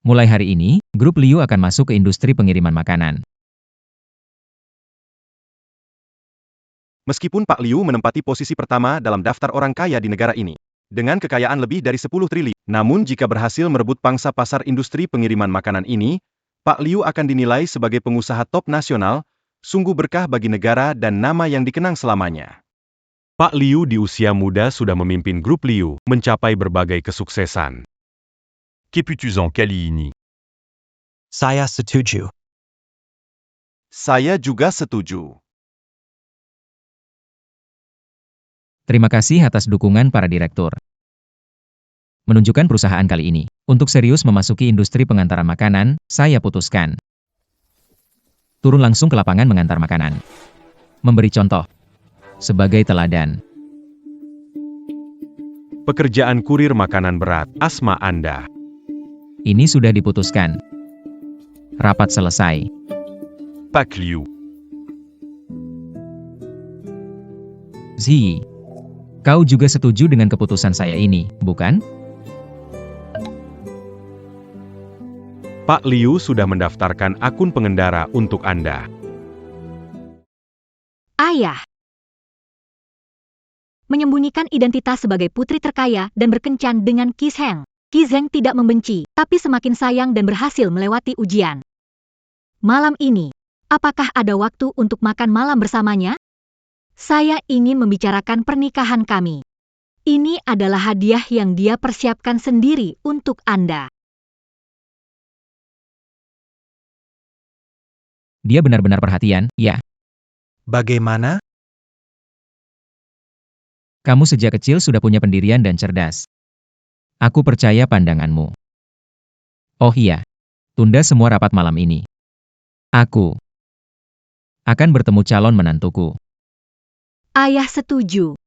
Mulai hari ini, grup Liu akan masuk ke industri pengiriman makanan. Meskipun Pak Liu menempati posisi pertama dalam daftar orang kaya di negara ini, dengan kekayaan lebih dari 10 triliun, namun jika berhasil merebut pangsa pasar industri pengiriman makanan ini, Pak Liu akan dinilai sebagai pengusaha top nasional, sungguh berkah bagi negara dan nama yang dikenang selamanya. Pak Liu di usia muda sudah memimpin grup Liu, mencapai berbagai kesuksesan. Qu'est-ce kali ini? Saya setuju. Saya juga setuju. Terima kasih atas dukungan para direktur. Menunjukkan perusahaan kali ini, untuk serius memasuki industri pengantaran makanan, saya putuskan. Turun langsung ke lapangan mengantar makanan. Memberi contoh. Sebagai teladan. Pekerjaan kurir makanan berat, asma Anda. Ini sudah diputuskan. Rapat selesai. Pak Liu. Zi, kau juga setuju dengan keputusan saya ini, bukan? Pak Liu sudah mendaftarkan akun pengendara untuk Anda. Ayah. Menyembunyikan identitas sebagai putri terkaya dan berkencan dengan Qi Zheng. Qi Zheng tidak membenci, tapi semakin sayang dan berhasil melewati ujian. Malam ini, apakah ada waktu untuk makan malam bersamanya? Saya ingin membicarakan pernikahan kami. Ini adalah hadiah yang dia persiapkan sendiri untuk Anda. Dia benar-benar perhatian, ya. Bagaimana? Kamu sejak kecil sudah punya pendirian dan cerdas. Aku percaya pandanganmu. Oh iya, tunda semua rapat malam ini. Aku akan bertemu calon menantuku. Ayah setuju.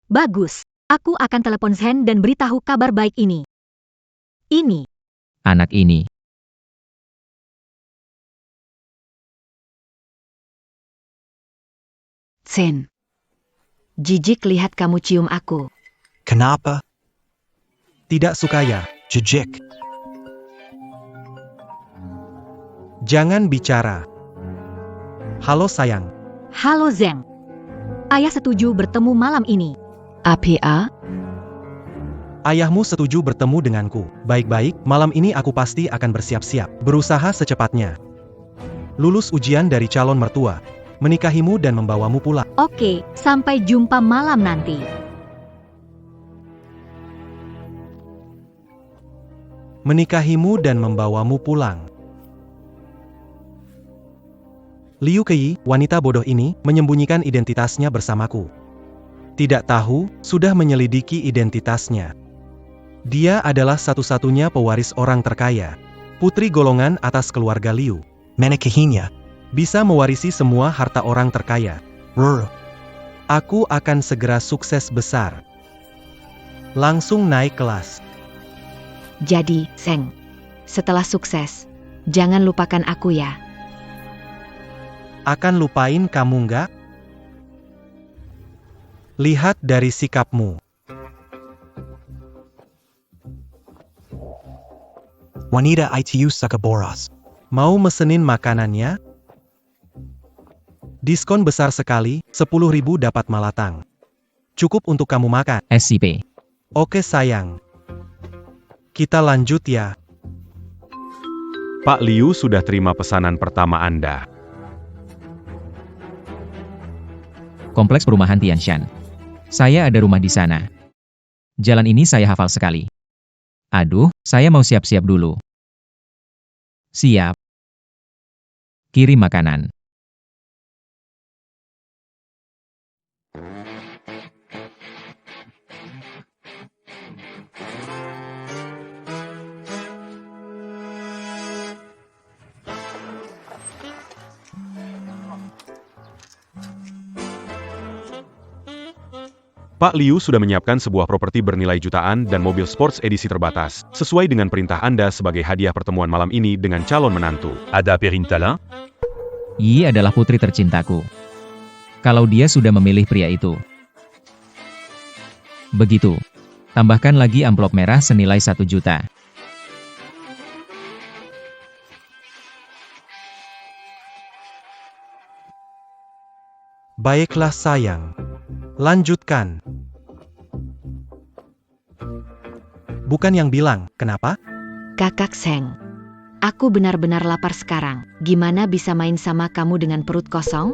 Bagus, aku akan telepon Zhen dan beritahu kabar baik ini. Ini. Anak ini. Zhen. Jijik lihat kamu cium aku. Kenapa? Tidak suka ya, jijik. Jangan bicara. Halo sayang. Halo Zheng. Ayah setuju bertemu malam ini. Apa? Ayahmu setuju bertemu denganku. Baik-baik, malam ini aku pasti akan bersiap-siap. Berusaha secepatnya. Lulus ujian dari calon mertua. Menikahimu dan membawamu pulang. Oke, sampai jumpa malam nanti. Menikahimu dan membawamu pulang. Liu Kei, wanita bodoh ini, menyembunyikan identitasnya bersamaku. Tidak tahu, sudah menyelidiki identitasnya. Dia adalah satu-satunya pewaris orang terkaya. Putri golongan atas keluarga Liu. Menikahinya. Bisa mewarisi semua harta orang terkaya. Aku akan segera sukses besar. Langsung naik kelas. Jadi, Zheng, setelah sukses, jangan lupakan aku ya. Akan lupain kamu nggak? Lihat dari sikapmu. Wanita itu suka boros. Mau mesenin makanannya? Diskon besar sekali, 10.000 dapat malatang. Cukup untuk kamu makan. SCP. Oke sayang. Kita lanjut ya. Pak Liu sudah terima pesanan pertama Anda. Kompleks perumahan Tianshan. Saya ada rumah di sana. Jalan ini saya hafal sekali. Aduh, saya mau siap-siap dulu. Siap. Kirim makanan. Pak Liu sudah menyiapkan sebuah properti bernilai jutaan dan mobil sports edisi terbatas, sesuai dengan perintah Anda sebagai hadiah pertemuan malam ini dengan calon menantu. Ada Perintala? Yi adalah putri tercintaku. Kalau dia sudah memilih pria itu. Begitu. Tambahkan lagi amplop merah senilai 1 juta. Baiklah sayang. Lanjutkan. Bukan yang bilang, kenapa? Kakak Seng. Aku benar-benar lapar sekarang. Gimana bisa main sama kamu dengan perut kosong?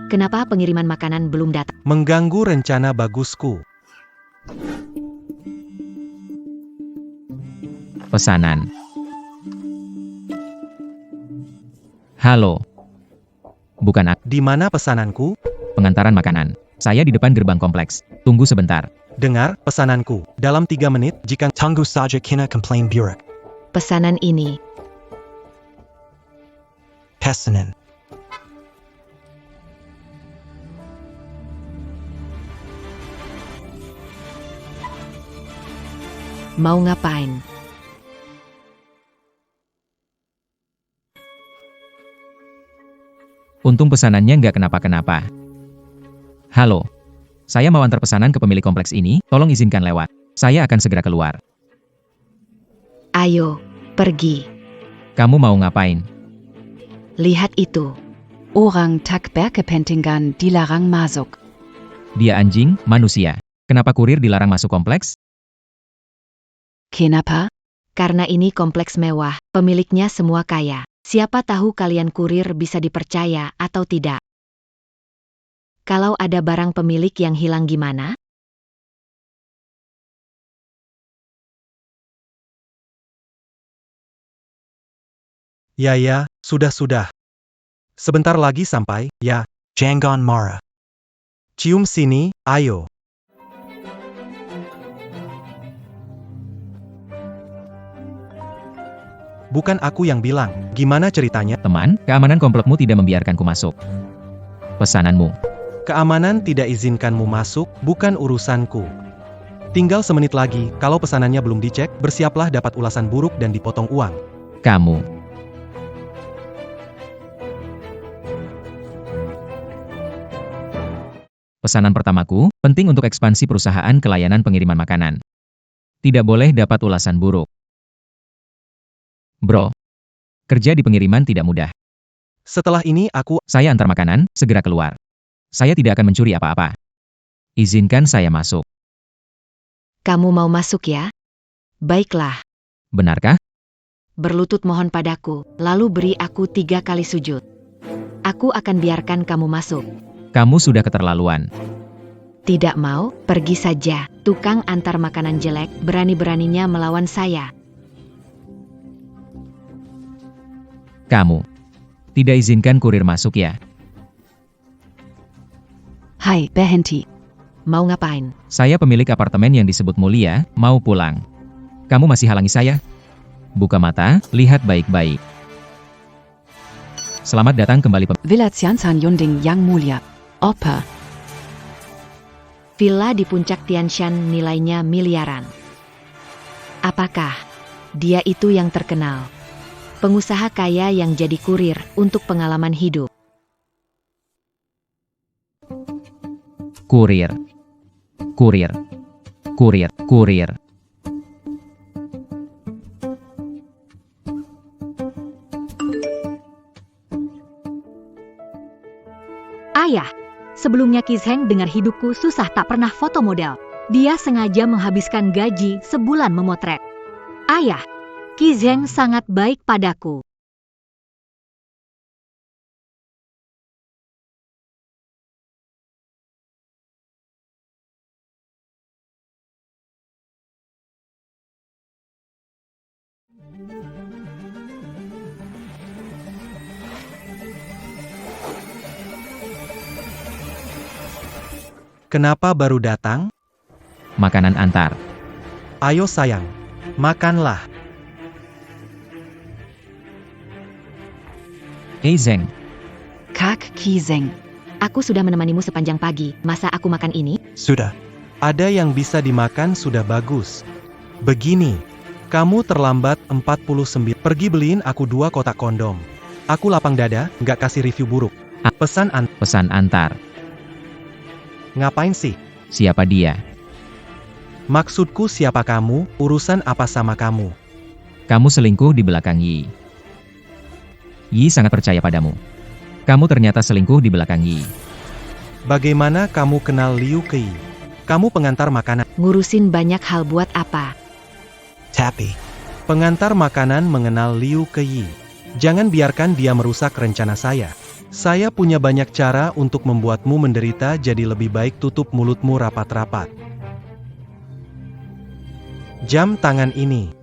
Kenapa pengiriman makanan belum datang? Mengganggu rencana bagusku. Pesanan. Halo. Bukan aku, Di mana pesananku? pengantaran makanan. Saya di depan gerbang kompleks. Tunggu sebentar. Dengar pesananku. Dalam 3 menit, jika tunggu saja kena komplain buruk. Pesanan ini. Pesanan. Mau ngapain? Untung pesanannya nggak kenapa-kenapa. Halo. Saya mau antar pesanan ke pemilik kompleks ini, tolong izinkan lewat. Saya akan segera keluar. Ayo, pergi. Kamu mau ngapain? Lihat itu. Orang tak berkepentingan dilarang masuk. Dia anjing, manusia. Kenapa kurir dilarang masuk kompleks? Kenapa? Karena ini kompleks mewah, pemiliknya semua kaya. Siapa tahu kalian kurir bisa dipercaya atau tidak. Kalau ada barang pemilik yang hilang gimana? Ya, sudah. Sebentar lagi sampai, ya. Jangan marah. Cium sini, ayo. Bukan aku yang bilang. Gimana ceritanya? Teman, keamanan komplekmu tidak membiarkanku masuk. Pesananmu. Keamanan tidak izinkanmu masuk, bukan urusanku. Tinggal semenit lagi, kalau pesanannya belum dicek, bersiaplah dapat ulasan buruk dan dipotong uang. Kamu. Pesanan pertamaku, penting untuk ekspansi perusahaan ke layanan pengiriman makanan. Tidak boleh dapat ulasan buruk. Bro. Kerja di pengiriman tidak mudah. Setelah ini Saya antar makanan, segera keluar. Saya tidak akan mencuri apa-apa. Izinkan saya masuk. Kamu mau masuk ya? Baiklah. Benarkah? Berlutut mohon padaku, lalu beri aku 3 kali sujud. Aku akan biarkan kamu masuk. Kamu sudah keterlaluan. Tidak mau, pergi saja. Tukang antar makanan jelek, berani-beraninya melawan saya. Kamu. Tidak izinkan kurir masuk ya? Hai, berhenti. Mau ngapain? Saya pemilik apartemen yang disebut mulia, mau pulang. Kamu masih halangi saya? Buka mata, lihat baik-baik. Selamat datang kembali Villa Tianshan Yunding Yang Mulia. Opa. Villa di puncak Tianshan nilainya miliaran. Apakah dia itu yang terkenal? Pengusaha kaya yang jadi kurir untuk pengalaman hidup. Kurir. Kurir. Kurir. Kurir. Ayah, sebelumnya Kizheng dengar hidupku susah tak pernah foto model. Dia sengaja menghabiskan gaji sebulan memotret. Ayah, Kizheng sangat baik padaku. kenapa baru datang? Makanan antar. Ayo sayang, makanlah. Zeng. Kak Kizeng. Aku sudah menemanimu sepanjang pagi, masa aku makan ini? Sudah. Ada yang bisa dimakan sudah bagus. Begini, kamu terlambat 49. Pergi beliin aku 2 kotak kondom. Aku lapang dada, nggak kasih review buruk. Pesan Pesan antar. ngapain sih? Siapa dia? Maksudku siapa kamu, urusan apa sama kamu? Kamu selingkuh di belakang Yi. Yi sangat percaya padamu. Kamu ternyata selingkuh di belakang Yi. Bagaimana kamu kenal Liu Kei? Kamu pengantar makanan. Ngurusin banyak hal buat apa? Tapi, pengantar makanan mengenal Liu Kei. Jangan biarkan dia merusak rencana saya. Saya punya banyak cara untuk membuatmu menderita, jadi lebih baik tutup mulutmu rapat-rapat. Jam tangan ini.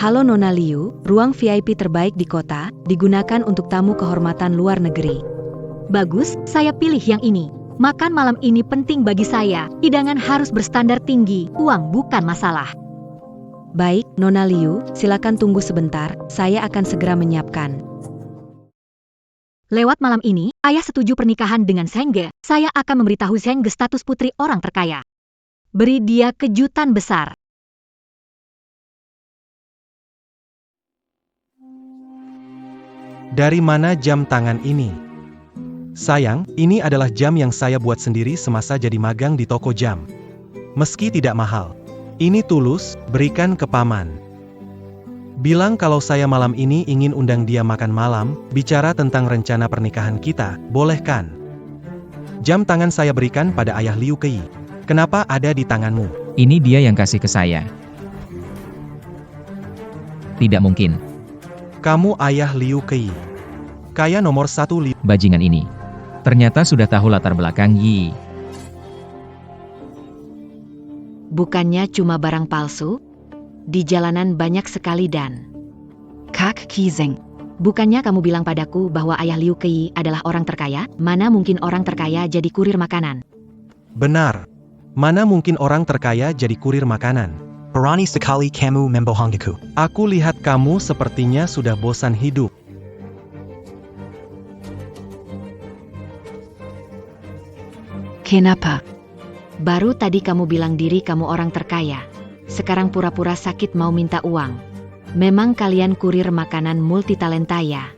Halo Nona Liu, ruang VIP terbaik di kota, digunakan untuk tamu kehormatan luar negeri. Bagus, saya pilih yang ini. Makan malam ini penting bagi saya, hidangan harus berstandar tinggi, uang bukan masalah. Baik, Nona Liu, silakan tunggu sebentar, saya akan segera menyiapkan. Lewat malam ini, ayah setuju pernikahan dengan Zhengge. Saya akan memberitahu Zhengge status putri orang terkaya. Beri dia kejutan besar. Dari mana jam tangan ini? Sayang, ini adalah jam yang saya buat sendiri semasa jadi magang di toko jam. Meski tidak mahal. Ini tulus, berikan ke paman. Bilang kalau saya malam ini ingin undang dia makan malam, bicara tentang rencana pernikahan kita, boleh kan? Jam tangan saya berikan pada ayah Liu Kei. Kenapa ada di tanganmu? Ini dia yang kasih ke saya. Tidak mungkin. Kamu ayah Liu Kei. Kaya nomor 1 Liu. Bajingan ini. Ternyata sudah tahu latar belakang Yi. Bukannya cuma barang palsu? Di jalanan banyak sekali dan... Kak Kizeng. Bukannya kamu bilang padaku bahwa ayah Liu Kei adalah orang terkaya? Mana mungkin orang terkaya jadi kurir makanan? Benar. Mana mungkin orang terkaya jadi kurir makanan? Berani sekali kamu membohongiku. Aku lihat kamu sepertinya sudah bosan hidup. Kenapa? Baru tadi kamu bilang diri kamu orang terkaya. Sekarang pura-pura sakit mau minta uang. Memang kalian kurir makanan multitalenta ya?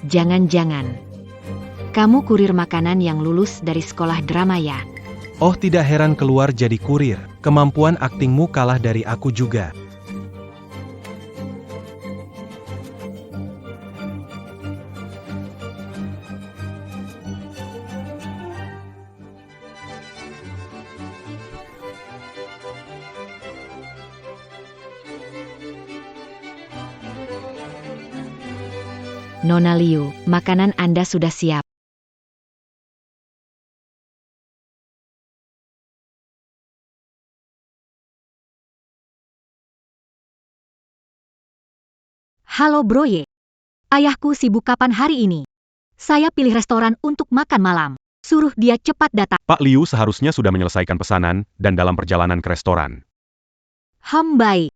Jangan-jangan. Kamu kurir makanan yang lulus dari sekolah drama ya? Oh, tidak heran keluar jadi kurir. Kemampuan aktingmu kalah dari aku juga. Nona Liu, makanan Anda sudah siap. Halo Broye. Ayahku sibuk kapan hari ini? Saya pilih restoran untuk makan malam. Suruh dia cepat datang. Pak Liu seharusnya sudah menyelesaikan pesanan dan dalam perjalanan ke restoran. Hambai.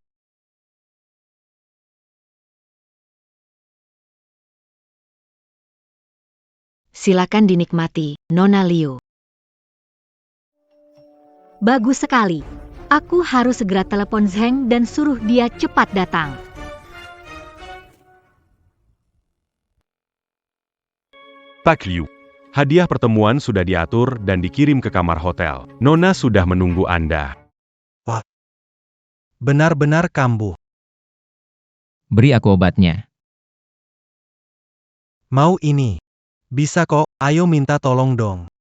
Silakan dinikmati, Nona Liu. Bagus sekali. Aku harus segera telepon Zheng dan suruh dia cepat datang. Pak Liu. Hadiah pertemuan sudah diatur dan dikirim ke kamar hotel. Nona sudah menunggu Anda. Benar-benar kambuh. Beri aku obatnya. Mau ini? Bisa kok, ayo minta tolong dong.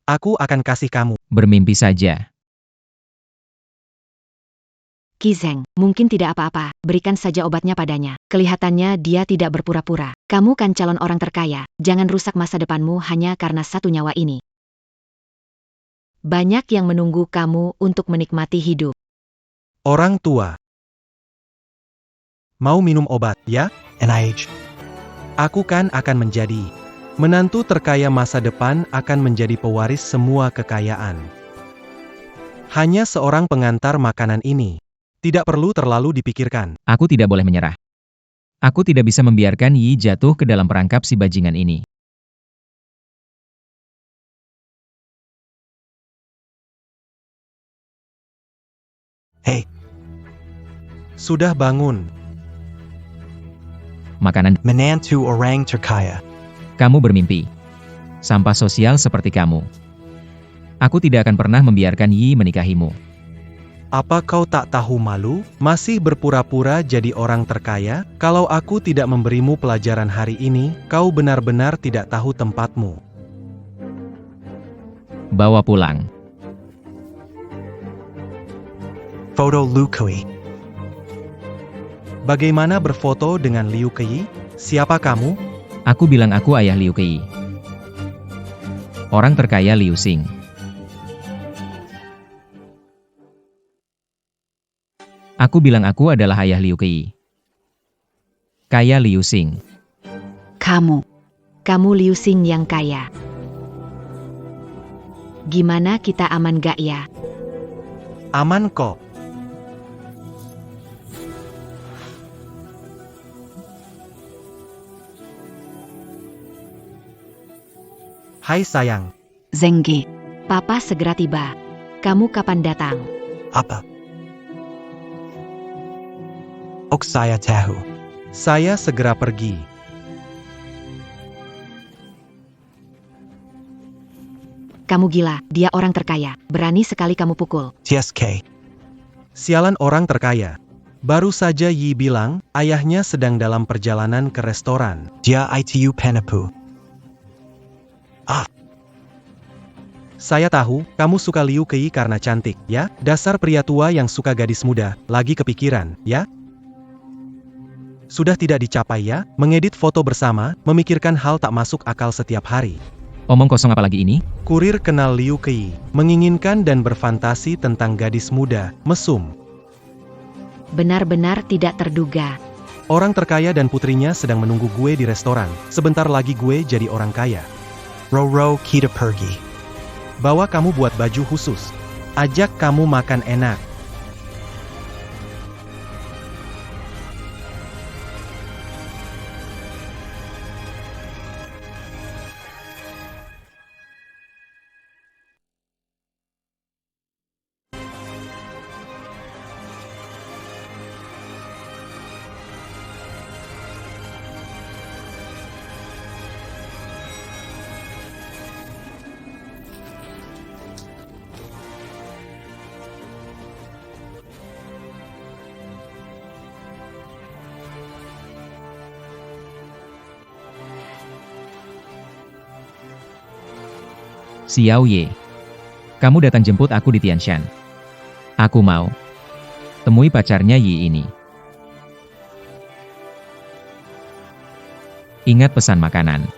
Aku akan kasih kamu. Bermimpi saja. Kizeng, mungkin tidak apa-apa, berikan saja obatnya padanya. Kelihatannya dia tidak berpura-pura. Kamu kan calon orang terkaya, jangan rusak masa depanmu hanya karena satu nyawa ini. Banyak yang menunggu kamu untuk menikmati hidup. Orang tua. Mau minum obat, ya? NIH. Aku kan akan menjadi menantu terkaya masa depan, akan menjadi pewaris semua kekayaan. Hanya seorang pengantar makanan ini. Tidak perlu terlalu dipikirkan. Aku tidak boleh menyerah. Aku tidak bisa membiarkan Yi jatuh ke dalam perangkap si bajingan ini. Hei, Sudah bangun. Makanan, menantu orang terkaya. kamu bermimpi. Sampah sosial seperti kamu. Aku tidak akan pernah membiarkan Yi menikahimu. Apa kau tak tahu malu? Masih berpura-pura jadi orang terkaya? Kalau aku tidak memberimu pelajaran hari ini, kau benar-benar tidak tahu tempatmu. Bawa pulang. Photo Liu Kui. Bagaimana berfoto dengan Liu Kei? Siapa kamu? Aku bilang aku ayah Liu Kei. Orang terkaya Liu Xing. Aku bilang aku adalah ayah Liu Kei. Kaya Liu Xing. Kamu Liu Xing yang kaya. Gimana kita aman gak ya? Aman kok. Hai sayang. Zengge. Papa segera tiba. Kamu kapan datang? Apa? Ok saya tahu. Saya segera pergi. Kamu gila, dia orang terkaya. Berani sekali kamu pukul. TSK. Sialan orang terkaya. Baru saja Yi bilang, ayahnya sedang dalam perjalanan ke restoran. Dia itu penipu. Saya tahu, kamu suka Liu Kei karena cantik, ya? Dasar pria tua yang suka gadis muda, lagi kepikiran, ya? Sudah tidak dicapai ya? Mengedit foto bersama, memikirkan hal tak masuk akal setiap hari. Omong kosong apa lagi ini? Kurir kenal Liu Kei, menginginkan dan berfantasi tentang gadis muda, mesum. Benar-benar tidak terduga. Orang terkaya dan putrinya sedang menunggu gue di restoran. Sebentar lagi gue jadi orang kaya. Roro kita pergi. Bawa kamu buat baju khusus. Ajak kamu makan enak. Xiao Ye. Kamu datang jemput aku di Tianshan. Aku mau temui pacarnya Yi ini. Ingat pesan makanan.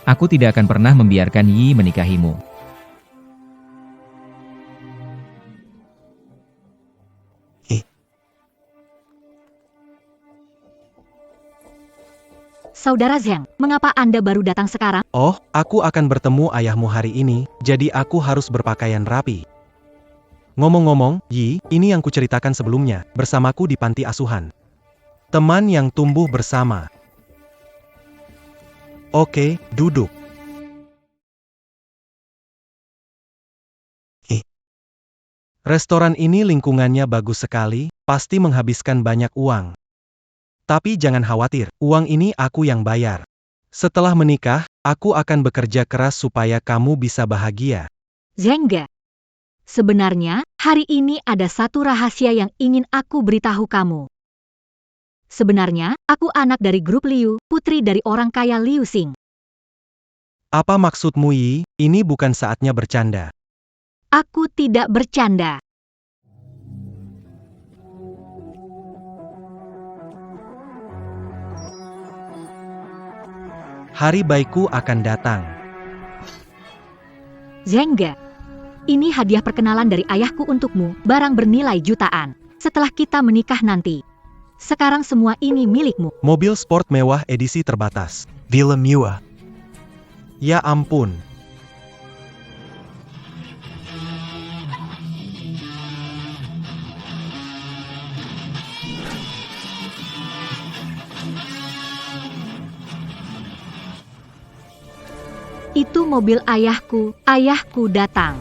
Aku tidak akan pernah membiarkan Yi menikahimu. Saudara Zhang, mengapa Anda baru datang sekarang? Oh, aku akan bertemu ayahmu hari ini, jadi aku harus berpakaian rapi. Ngomong-ngomong, Yi, ini yang kuceritakan sebelumnya, bersamaku di panti asuhan. Teman yang tumbuh bersama. Oke, duduk. Restoran ini lingkungannya bagus sekali, pasti menghabiskan banyak uang. Tapi jangan khawatir, uang ini aku yang bayar. Setelah menikah, aku akan bekerja keras supaya kamu bisa bahagia. Zhengge. Sebenarnya, hari ini ada satu rahasia yang ingin aku beritahu kamu. Sebenarnya, aku anak dari grup Liu, putri dari orang kaya Liu Xing. Apa maksudmu Yi? Ini bukan saatnya bercanda. Aku tidak bercanda. Hari baikku akan datang. Zhengge. Ini hadiah perkenalan dari ayahku untukmu, barang bernilai jutaan. Setelah kita menikah nanti. Sekarang semua ini milikmu. Mobil sport mewah edisi terbatas. Villa Mua. Ya ampun. Itu mobil ayahku, ayahku datang.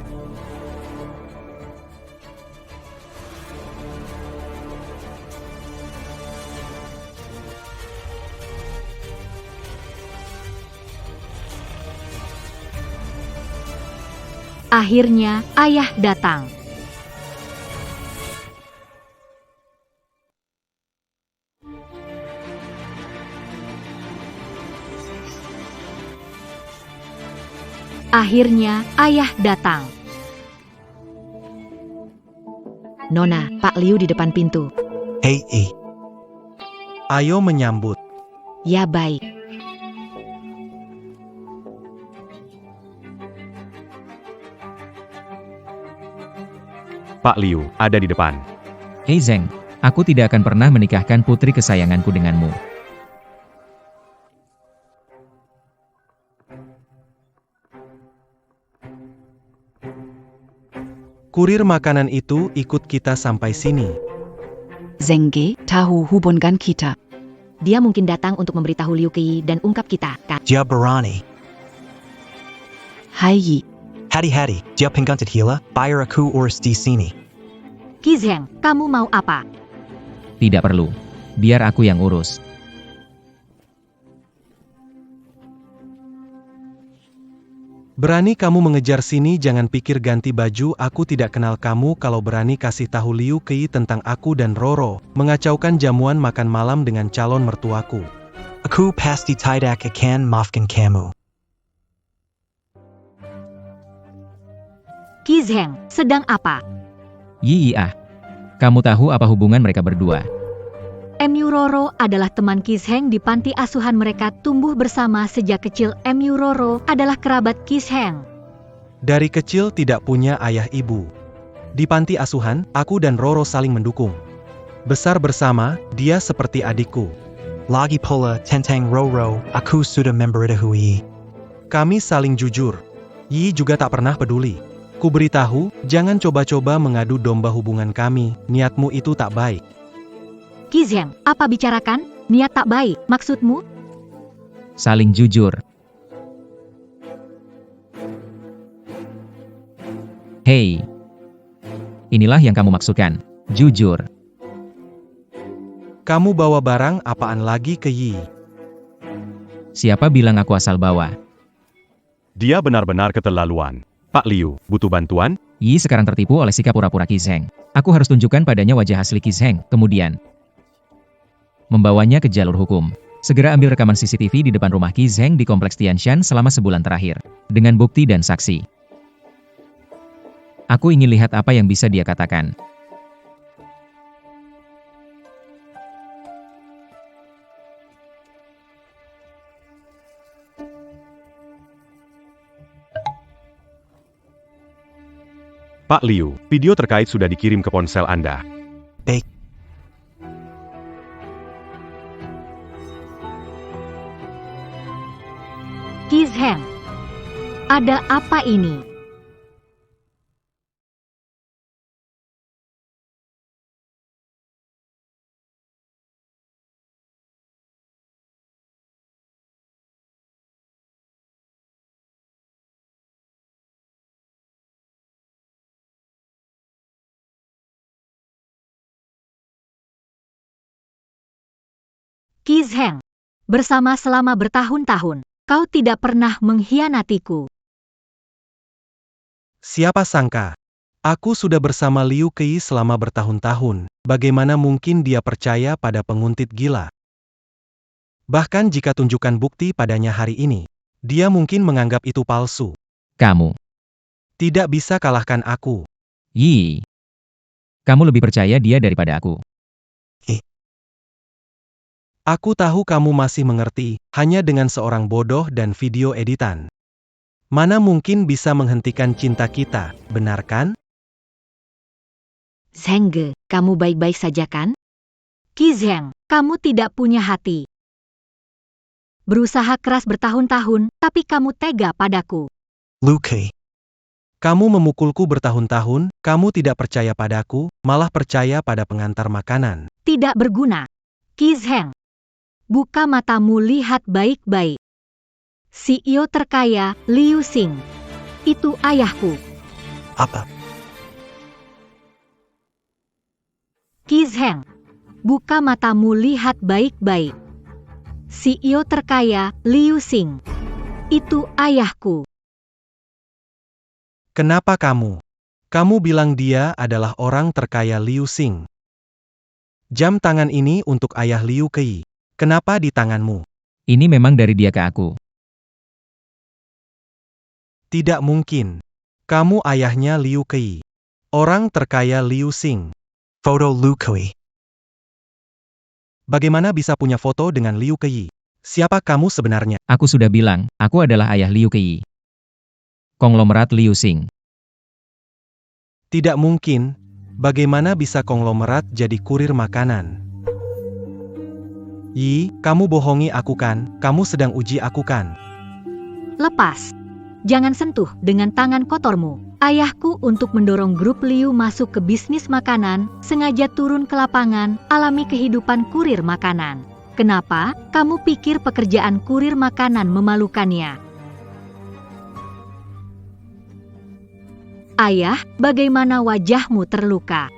Akhirnya, ayah datang. Akhirnya, ayah datang. Nona, Pak Liu di depan pintu. Hey, Ayo menyambut. Ya baik. Pak Liu, ada di depan. Hei Zheng, aku tidak akan pernah menikahkan putri kesayanganku denganmu. Kurir makanan itu ikut kita sampai sini. Zengge, tahu hubungan kita. Dia mungkin datang untuk memberitahu Liu Kei dan ungkap kita, kan? Jia Barani. Hai Yi. Hadi, Jia Penggantit Hila, Bayar aku urus di sini. Qi Zheng, kamu mau apa? Tidak perlu. Biar aku yang urus. Berani kamu mengejar sini, jangan pikir ganti baju, aku tidak kenal kamu kalau berani kasih tahu Liu Kei tentang aku dan Roro, mengacaukan jamuan makan malam dengan calon mertuaku. Aku pasti tidak akan maafkan kamu. Qi Zheng, sedang apa? Yi ah. Kamu tahu apa hubungan mereka berdua? Mu Roro adalah teman Qi Zheng di panti asuhan, mereka tumbuh bersama sejak kecil. Mu Roro adalah kerabat Qi Zheng. Dari kecil tidak punya ayah ibu. Di panti asuhan, aku dan Roro saling mendukung. Besar bersama, dia seperti adikku. Lagi pula tentang Roro, aku sudah memberitahui. Kami saling jujur. Yi juga tak pernah peduli. Ku beritahu, jangan coba-coba mengadu domba hubungan kami, niatmu itu tak baik. Qi Zheng, apa bicarakan? Niat tak baik, maksudmu? Saling jujur. Hei. Inilah yang kamu maksudkan. Jujur. Kamu bawa barang apaan lagi ke Yi? Siapa bilang aku asal bawa? Dia benar-benar keterlaluan. Pak Liu, butuh bantuan? Yi sekarang tertipu oleh sikap pura-pura Qi Zheng. Aku harus tunjukkan padanya wajah asli Qi Zheng, kemudian membawanya ke jalur hukum. Segera ambil rekaman CCTV di depan rumah Qi Zheng di Kompleks Tianshan selama sebulan terakhir. Dengan bukti dan saksi. Aku ingin lihat apa yang bisa dia katakan. Pak Liu, video terkait sudah dikirim ke ponsel Anda. Baik. Qi Zheng, ada apa ini? Qi Zheng, bersama selama bertahun-tahun, kau tidak pernah mengkhianatiku. Siapa sangka? Aku sudah bersama Liu Kei selama bertahun-tahun, bagaimana mungkin dia percaya pada penguntit gila? Bahkan jika tunjukkan bukti padanya hari ini, dia mungkin menganggap itu palsu. Kamu. Tidak bisa kalahkan aku. Yi. Kamu lebih percaya dia daripada aku. Aku tahu kamu masih mengerti, hanya dengan seorang bodoh dan video editan. Mana mungkin bisa menghentikan cinta kita, benar kan? Zhengge, kamu baik-baik saja kan? Qi Zheng, kamu tidak punya hati. Berusaha keras bertahun-tahun, tapi kamu tega padaku. Liu Kei. Kamu memukulku bertahun-tahun, kamu tidak percaya padaku, malah percaya pada pengantar makanan. Tidak berguna. Qi Zheng, buka matamu, lihat baik-baik. CEO terkaya, Liu Xing. Itu ayahku. Apa? Qi Zheng, buka matamu, lihat baik-baik. CEO terkaya, Liu Xing. Itu ayahku. Kenapa kamu? Kamu bilang dia adalah orang terkaya Liu Xing. Jam tangan ini untuk ayah Liu Kei. Kenapa di tanganmu? Ini memang dari dia ke aku. Tidak mungkin. Kamu ayahnya Liu Kei. Orang terkaya Liu Xing. Photo Liu Kui. Bagaimana bisa punya foto dengan Liu Kei? Siapa kamu sebenarnya? Aku sudah bilang, aku adalah ayah Liu Kei. Konglomerat Liu Xing. Tidak mungkin. Bagaimana bisa konglomerat jadi kurir makanan? Yi, kamu bohongi aku kan? Kamu sedang uji aku kan? Lepas. Jangan sentuh dengan tangan kotormu. Ayahku untuk mendorong grup Liu masuk ke bisnis makanan, sengaja turun ke lapangan, alami kehidupan kurir makanan. Kenapa kamu pikir pekerjaan kurir makanan memalukannya? Ayah, bagaimana wajahmu terluka?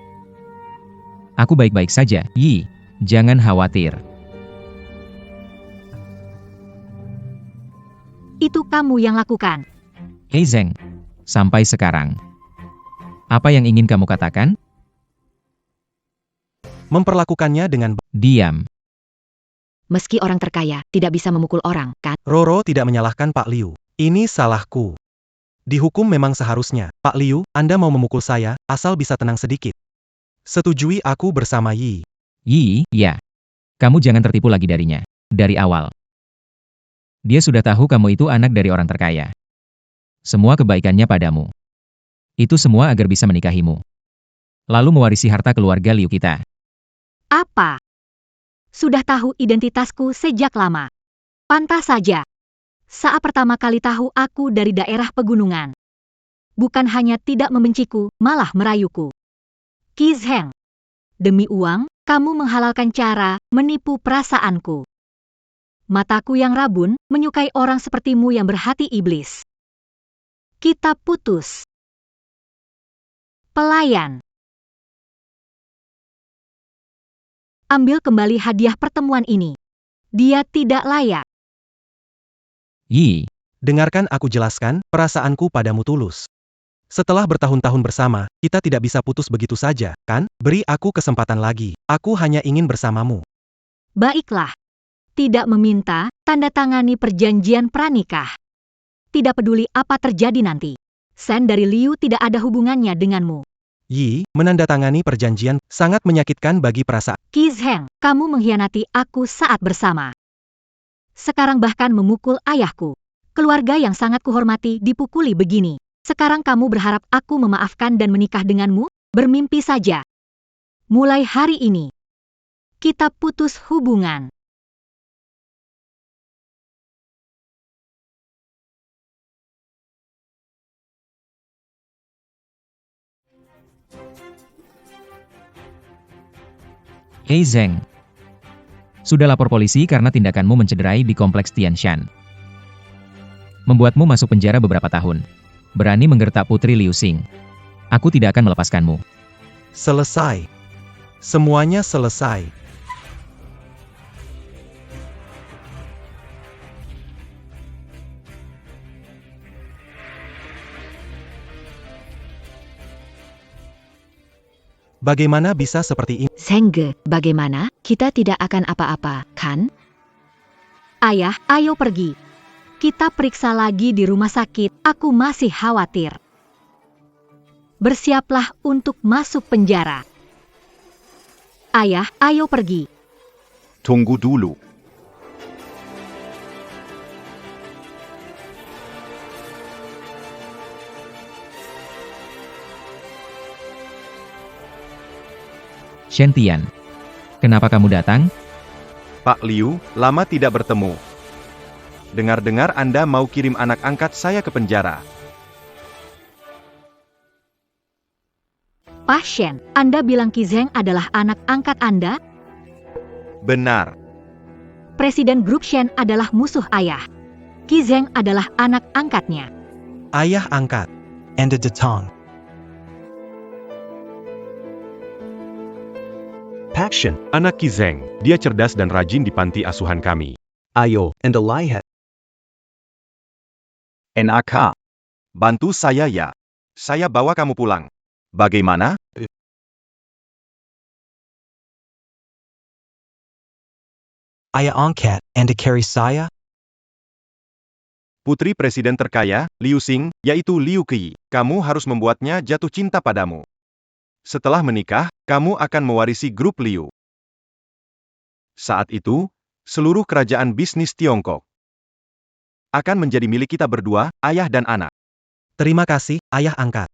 Aku baik-baik saja, Yi. Jangan khawatir. Itu kamu yang lakukan. Hei Zheng. Sampai sekarang. Apa yang ingin kamu katakan? Memperlakukannya dengan Diam. Meski orang terkaya, tidak bisa memukul orang, kan? Roro tidak menyalahkan Pak Liu. Ini salahku. Dihukum memang seharusnya. Pak Liu, Anda mau memukul saya, asal bisa tenang sedikit. Setujui aku bersama Yi. Yi, ya. Kamu jangan tertipu lagi darinya. Dari awal. Dia sudah tahu kamu itu anak dari orang terkaya. Semua kebaikannya padamu. Itu semua agar bisa menikahimu. Lalu mewarisi harta keluarga Liu kita. Apa? Sudah tahu identitasku sejak lama. Pantas saja. Saat pertama kali tahu aku dari daerah pegunungan. Bukan hanya tidak membenciku, malah merayuku. Qi Zheng. Demi uang, kamu menghalalkan cara menipu perasaanku. Mataku yang rabun menyukai orang sepertimu yang berhati iblis. Kita putus. Pelayan. Ambil kembali hadiah pertemuan ini. Dia tidak layak. Yi, Dengarkan aku jelaskan, perasaanku padamu tulus. Setelah bertahun-tahun bersama, kita tidak bisa putus begitu saja, kan? Beri aku kesempatan lagi. Aku hanya ingin bersamamu. Baiklah. Tidak meminta, tanda tangani perjanjian pranikah. Tidak peduli apa terjadi nanti. Sen dari Liu tidak ada hubungannya denganmu. Yi, menandatangani perjanjian, sangat menyakitkan bagi perasaan. Qi Zheng, kamu mengkhianati aku saat bersama. Sekarang bahkan memukul ayahku. Keluarga yang sangat kuhormati dipukuli begini. Sekarang kamu berharap aku memaafkan dan menikah denganmu? Bermimpi saja. Mulai hari ini, kita putus hubungan. Hei Zheng. Sudah lapor polisi karena tindakanmu mencederai di kompleks Tianshan. Membuatmu masuk penjara beberapa tahun. Berani menggertak Putri Liu Xing. Aku tidak akan melepaskanmu. Selesai. Semuanya selesai. Bagaimana bisa seperti ini? Zhengge, bagaimana? Kita tidak akan apa-apa, kan? Ayah, ayo pergi. Kita periksa lagi di rumah sakit. Aku masih khawatir. Bersiaplah untuk masuk penjara. Ayah, ayo pergi. Tunggu dulu. Shen-Tian. Kenapa kamu datang? Pak Liu, lama tidak bertemu. Dengar-dengar Anda mau kirim anak angkat saya ke penjara. Pak Shen, Anda bilang Qi Zheng adalah anak angkat Anda? Benar. Presiden grup Shen adalah musuh ayah. Qi Zheng adalah anak angkatnya. Ayah angkat. Enda Datong. Passion. Anak Qi Zheng. Dia cerdas dan rajin di panti asuhan kami. Ayo, Enda Lihat. NAK. Bantu saya ya. Saya bawa kamu pulang. Bagaimana? Ayah angkat, Enda Carry saya? Putri Presiden terkaya, Liu Xing, yaitu Liu Kei. Kamu harus membuatnya jatuh cinta padamu. Setelah menikah, kamu akan mewarisi grup Liu. Saat itu, seluruh kerajaan bisnis Tiongkok akan menjadi milik kita berdua, ayah dan anak. Terima kasih, ayah angkat.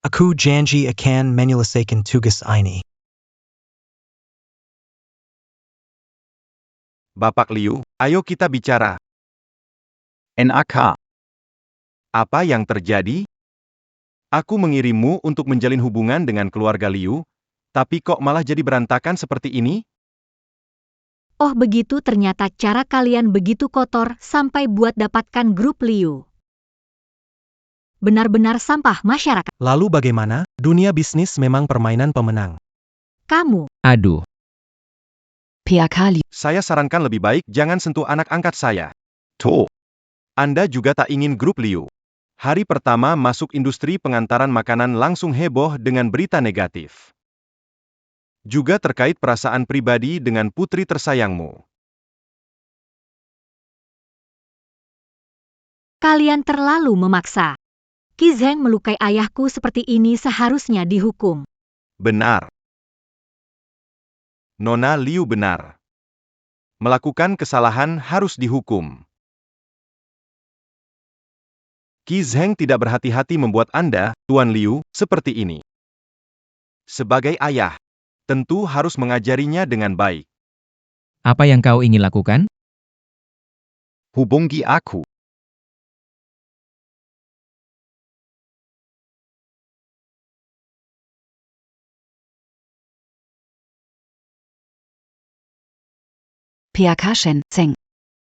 Aku janji akan menyelesaikan tugas ini. Bapak Liu, ayo kita bicara. NAK. Apa yang terjadi? Aku mengirimmu untuk menjalin hubungan dengan keluarga Liu, tapi kok malah jadi berantakan seperti ini? Oh begitu, ternyata cara kalian begitu kotor sampai buat dapatkan grup Liu. Benar-benar sampah masyarakat. Lalu bagaimana? Dunia bisnis memang permainan pemenang. Kamu, Aduh, PAK Liu. Saya sarankan lebih baik jangan sentuh anak angkat saya. To. Anda juga tak ingin grup Liu. Hari pertama masuk industri pengantaran makanan langsung heboh dengan berita negatif. Juga terkait perasaan pribadi dengan putri tersayangmu. kalian terlalu memaksa. Qi Zheng melukai ayahku seperti ini seharusnya dihukum. Benar. Nona Liu benar. Melakukan kesalahan harus dihukum. Qi Zheng tidak berhati-hati membuat Anda, Tuan Liu, seperti ini. Sebagai ayah, tentu harus mengajarinya dengan baik. apa yang kau ingin lakukan? Hubungi aku. PAK Shen Zeng.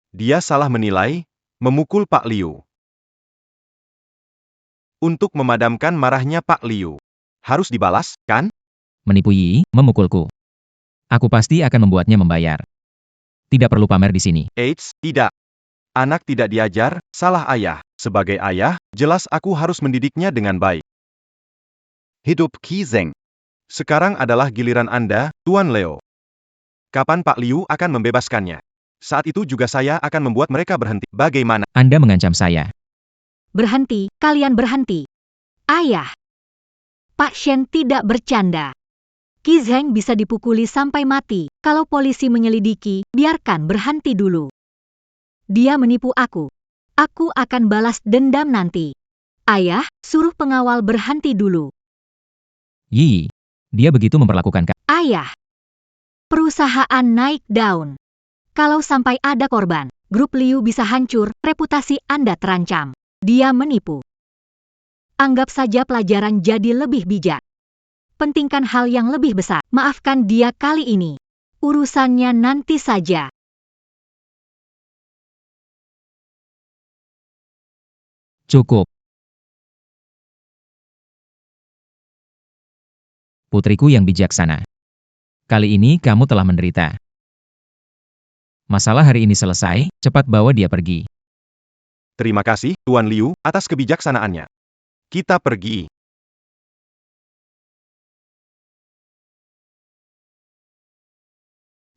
Dia salah menilai, memukul Pak Liu. Untuk memadamkan marahnya Pak Liu. Harus dibalas, kan? Menipu Yi, memukulku. Aku pasti akan membuatnya membayar. Tidak perlu pamer di sini. Eits, tidak. Anak tidak diajar, salah ayah. Sebagai ayah, jelas aku harus mendidiknya dengan baik. Hidup Qi Zheng. Sekarang adalah giliran Anda, Tuan Leo. Kapan Pak Liu akan membebaskannya? Saat itu juga saya akan membuat mereka berhenti. Bagaimana? Anda mengancam saya. Berhenti, kalian berhenti. Ayah. Pak Shen tidak bercanda. Qi Zheng bisa dipukuli sampai mati. Kalau polisi menyelidiki, biarkan berhenti dulu. Dia menipu aku. Aku akan balas dendam nanti. Ayah, suruh pengawal berhenti dulu. Yi, dia begitu memperlakukan Ayah. Perusahaan naik daun. Kalau sampai ada korban, grup Liu bisa hancur, reputasi Anda terancam. Dia menipu. Anggap saja pelajaran, jadi lebih bijak. Pentingkan hal yang lebih besar. Maafkan dia kali ini. Urusannya nanti saja. Cukup. Putriku yang bijaksana. Kali ini kamu telah menderita. Masalah hari ini selesai, cepat bawa dia pergi. Terima kasih, Tuan Liu, atas kebijaksanaannya. Kita pergi.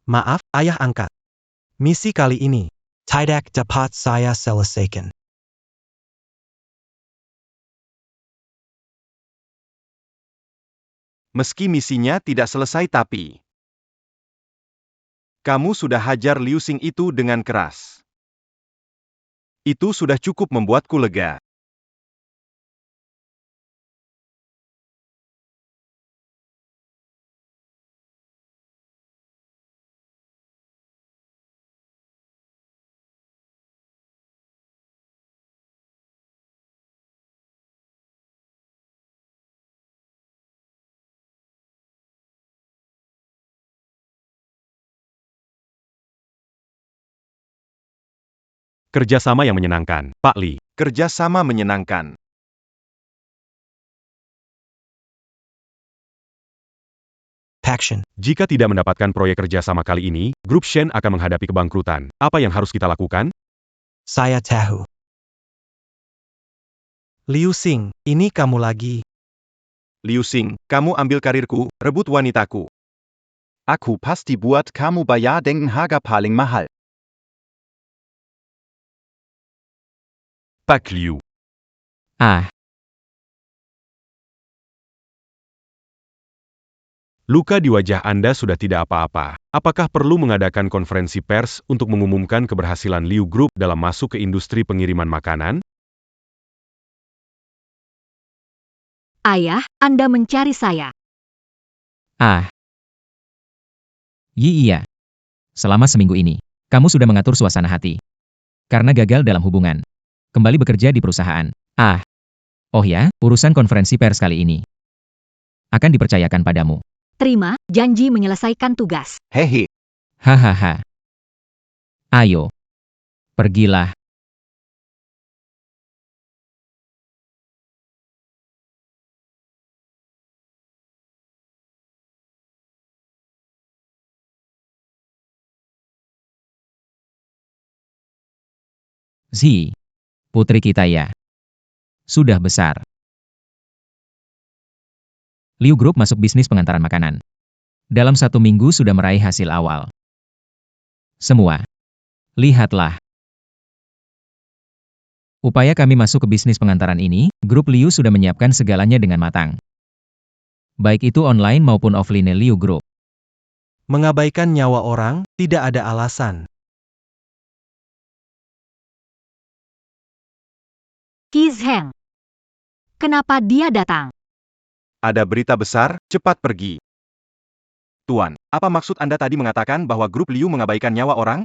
Maaf, ayah angkat. Misi kali ini. Tidak dapat saya selesaikan. Meski misinya tidak selesai tapi kamu sudah hajar Liu Xing itu dengan keras. Itu sudah cukup membuatku lega. Kerjasama yang menyenangkan, Pak Li. Kerjasama menyenangkan. Pakshan. Jika tidak mendapatkan proyek kerjasama kali ini, grup Shen akan menghadapi kebangkrutan. Apa yang harus kita lakukan? Saya tahu. Liu Xing, ini kamu lagi. Liu Xing, kamu ambil karirku, rebut wanitaku. Aku pasti buat kamu bayar dengan harga paling mahal. Pak Liu. Ah, Luka di wajah Anda sudah tidak apa-apa. Apakah perlu mengadakan konferensi pers untuk mengumumkan keberhasilan Liu Group dalam masuk ke industri pengiriman makanan? Ayah, Anda mencari saya. ah. Iya. Selama seminggu ini, kamu sudah mengatur suasana hati. Karena gagal dalam hubungan. Kembali bekerja di perusahaan. Ah. Oh ya, urusan konferensi pers kali ini akan dipercayakan padamu. Terima, janji menyelesaikan tugas. Hehe. Hahaha. Ayo. Pergilah. Zi. Putri kita ya. Sudah besar. Liu Group masuk bisnis pengantaran makanan. Dalam 1 minggu sudah meraih hasil awal. Semua. Lihatlah. Upaya kami masuk ke bisnis pengantaran ini, grup Liu sudah menyiapkan segalanya dengan matang. Baik itu online maupun offline Liu Group. Mengabaikan nyawa orang, tidak ada alasan. Kizheng. Kenapa dia datang? Ada berita besar, cepat pergi. Tuan, apa maksud Anda tadi mengatakan bahwa grup Liu mengabaikan nyawa orang?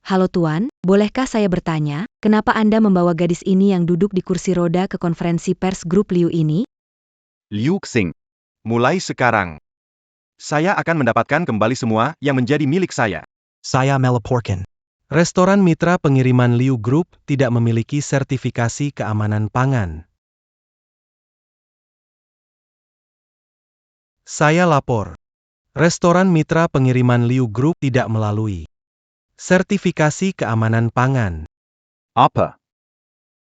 Halo Tuan, bolehkah saya bertanya, kenapa Anda membawa gadis ini yang duduk di kursi roda ke konferensi pers grup Liu ini? Liu Xing. Mulai sekarang, saya akan mendapatkan kembali semua yang menjadi milik saya. Saya melaporkan. Restoran mitra pengiriman Liu Group tidak memiliki sertifikasi keamanan pangan. Saya lapor. Restoran mitra pengiriman Liu Group tidak melalui sertifikasi keamanan pangan. Apa?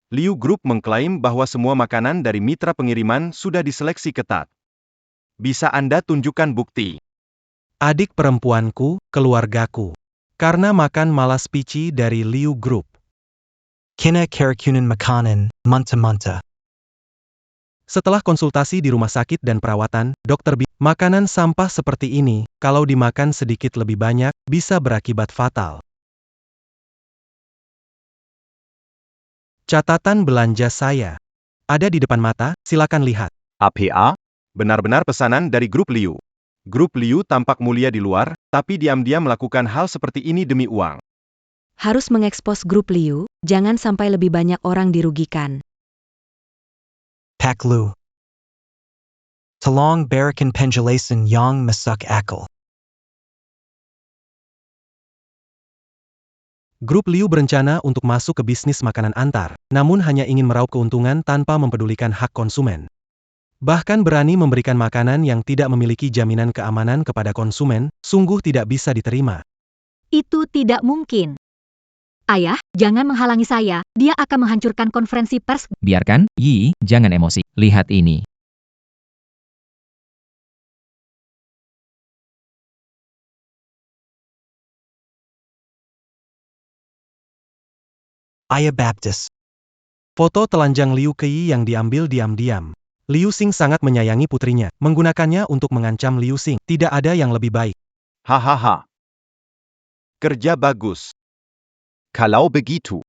Liu Group mengklaim bahwa semua makanan dari mitra pengiriman sudah diseleksi ketat. Bisa Anda tunjukkan bukti? Adik perempuanku, keluargaku. Karena makan malas pici dari Liu Group. Kina karakunan makanan, manta-manta. Setelah konsultasi di rumah sakit dan perawatan, dokter makanan sampah seperti ini, kalau dimakan sedikit lebih banyak, bisa berakibat fatal. Catatan belanja saya. Ada di depan mata, silakan lihat. APA? Benar-benar pesanan dari grup Liu. Grup Liu tampak mulia di luar, tapi diam-diam melakukan hal seperti ini demi uang. Harus mengekspos grup Liu, jangan sampai lebih banyak orang dirugikan. Pak Lu. Talong barakan penjelasan yang masuk akal. Grup Liu berencana untuk masuk ke bisnis makanan antar, namun hanya ingin meraup keuntungan tanpa mempedulikan hak konsumen. Bahkan berani memberikan makanan yang tidak memiliki jaminan keamanan kepada konsumen, sungguh tidak bisa diterima. Itu tidak mungkin. Ayah, jangan menghalangi saya, dia akan menghancurkan konferensi pers. Biarkan, Yi, jangan emosi. Lihat ini. Ayah Baptis. Foto telanjang Liu Kei yang diambil diam-diam. Liu Xing sangat menyayangi putrinya, menggunakannya untuk mengancam Liu Xing. Tidak ada yang lebih baik. Hahaha. Kerja bagus. Kalau begitu.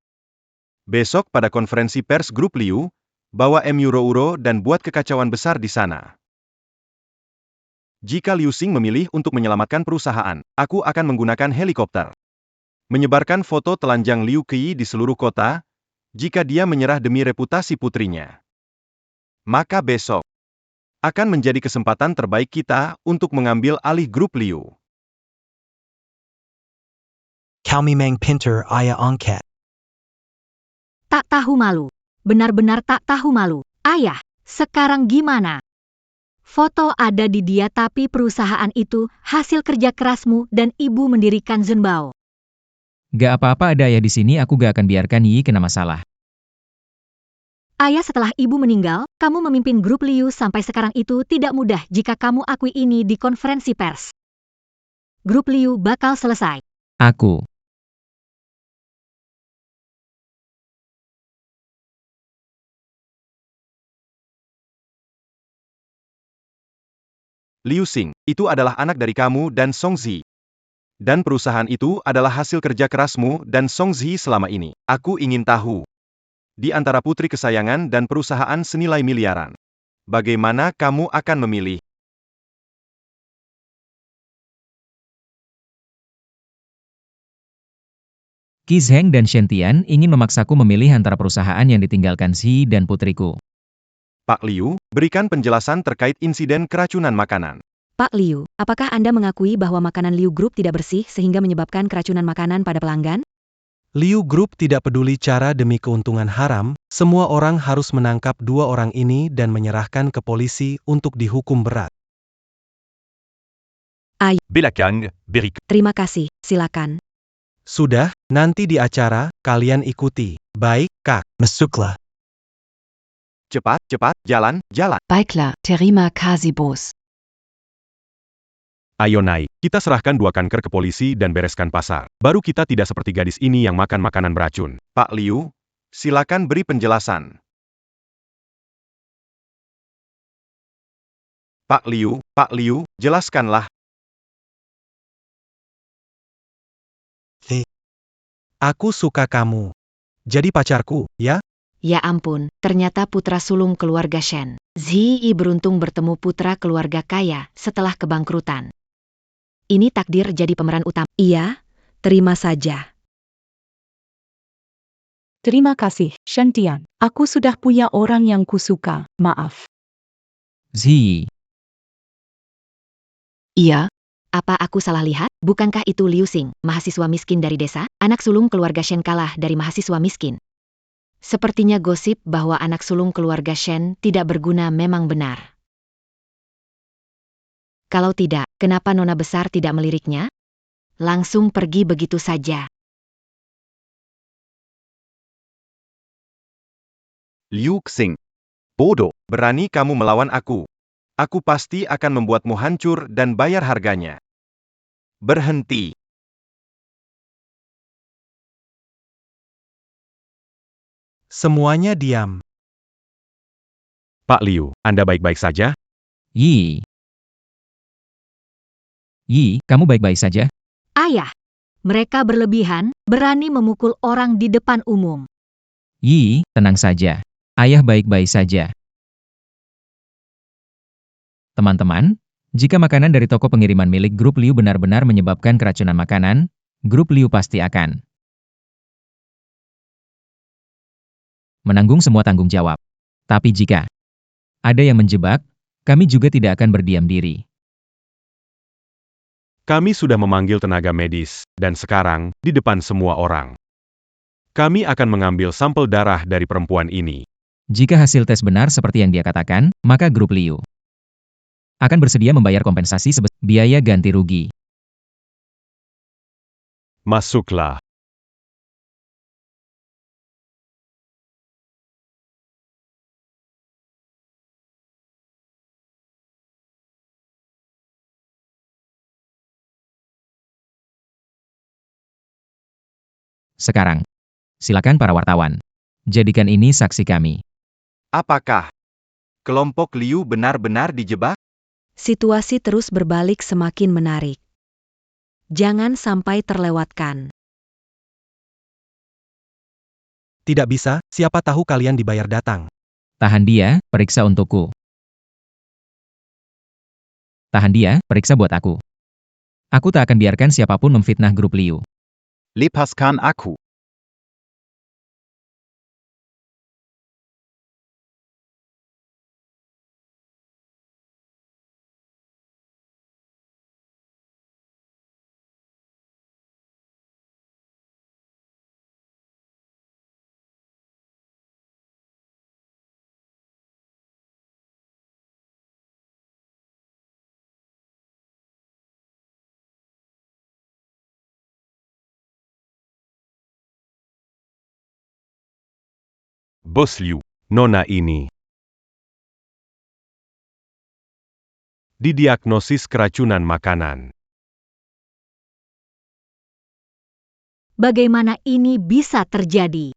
Besok pada konferensi pers grup Liu, bawa Euro dan buat kekacauan besar di sana. Jika Liu Xing memilih untuk menyelamatkan perusahaan, aku akan menggunakan helikopter. Menyebarkan foto telanjang Liu Kei di seluruh kota, jika dia menyerah demi reputasi putrinya. Maka besok akan menjadi kesempatan terbaik kita untuk mengambil alih grup Liu. Kami Mang Pinter Ayah Angkat. Tak tahu malu. Benar-benar tak tahu malu. Ayah, sekarang gimana? Foto ada di dia tapi perusahaan itu hasil kerja kerasmu dan ibu mendirikan Zunbao. Gak apa-apa ada ayah di sini, aku gak akan biarkan Yi kena masalah. Ayah, setelah ibu meninggal, kamu memimpin grup Liu sampai sekarang itu tidak mudah jika kamu akui ini di konferensi pers. Grup Liu bakal selesai. Aku Liu Xing, itu adalah anak dari kamu dan Song Zi. Dan perusahaan itu adalah hasil kerja kerasmu dan Song Zi selama ini. Aku ingin tahu. Di antara putri kesayangan dan perusahaan senilai miliaran. Bagaimana kamu akan memilih? Qi Zheng dan Shen Tian ingin memaksaku memilih antara perusahaan yang ditinggalkan Zi dan putriku. Pak Liu, berikan penjelasan terkait insiden keracunan makanan. Pak Liu, apakah Anda mengakui bahwa makanan Liu Group tidak bersih sehingga menyebabkan keracunan makanan pada pelanggan? Liu Group tidak peduli cara demi keuntungan haram, semua orang harus menangkap dua orang ini dan menyerahkan ke polisi untuk dihukum berat. Belakang, berik. Terima kasih, silakan. Sudah, nanti di acara, kalian ikuti. Baik, Kak. Masuklah. Cepat, cepat, jalan, jalan. Baiklah, terima kasih bos. Ayo naik, kita serahkan 2 kanker ke polisi dan bereskan pasar. Baru kita tidak seperti gadis ini yang makan makanan beracun. Pak Liu, silakan beri penjelasan. Pak Liu, jelaskanlah. Aku suka kamu. Jadi pacarku, ya? Ya ampun, ternyata putra sulung keluarga Shen. Ziyi beruntung bertemu putra keluarga kaya setelah kebangkrutan. Ini takdir jadi pemeran utama. Iya, terima saja. Terima kasih, Shen Tian. Aku sudah punya orang yang kusuka, maaf. Zi. Iya. Apa aku salah lihat? Bukankah itu Liu Xing, mahasiswa miskin dari desa? Anak sulung keluarga Shen kalah dari mahasiswa miskin. Sepertinya gosip bahwa anak sulung keluarga Shen tidak berguna memang benar. Kalau tidak, kenapa nona besar tidak meliriknya? Langsung pergi begitu saja. Liu Xing. Bodoh. Berani kamu melawan aku. Aku pasti akan membuatmu hancur dan bayar harganya. Berhenti. Semuanya diam. Pak Liu, Anda baik-baik saja? Yi. Yi, kamu baik-baik saja? Ayah, mereka berlebihan, berani memukul orang di depan umum. Yi, tenang saja. Ayah baik-baik saja. Teman-teman, jika makanan dari toko pengiriman milik grup Liu benar-benar menyebabkan keracunan makanan, grup Liu pasti akan menanggung semua tanggung jawab. Tapi jika ada yang menjebak, kami juga tidak akan berdiam diri. Kami sudah memanggil tenaga medis, dan sekarang, di depan semua orang. Kami akan mengambil sampel darah dari perempuan ini. Jika hasil tes benar seperti yang dia katakan, maka grup Liu akan bersedia membayar kompensasi sebesar biaya ganti rugi. Masuklah. Sekarang, silakan para wartawan. Jadikan ini saksi kami. Apakah kelompok Liu benar-benar dijebak? Situasi terus berbalik semakin menarik. Jangan sampai terlewatkan. Tidak bisa, siapa tahu kalian dibayar datang. Tahan dia, periksa untukku. Tahan dia, periksa buat aku. Aku tak akan biarkan siapapun memfitnah grup Liu. Lepaskan aku. Bos Liu, nona ini didiagnosis keracunan makanan. Bagaimana ini bisa terjadi?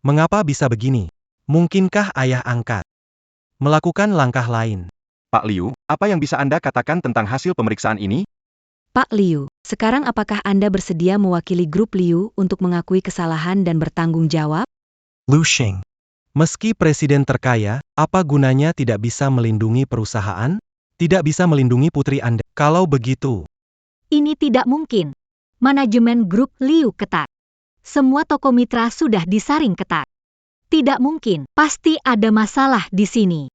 Mengapa bisa begini? Mungkinkah ayah angkat? Melakukan langkah lain. Pak Liu, apa yang bisa Anda katakan tentang hasil pemeriksaan ini? Pak Liu, sekarang apakah Anda bersedia mewakili grup Liu untuk mengakui kesalahan dan bertanggung jawab? Liu Xing. Meski presiden terkaya, apa gunanya tidak bisa melindungi perusahaan? Tidak bisa melindungi putri Anda. Kalau begitu, Ini tidak mungkin. Manajemen grup Liu ketat. Semua toko mitra sudah disaring ketat. Tidak mungkin, pasti ada masalah di sini.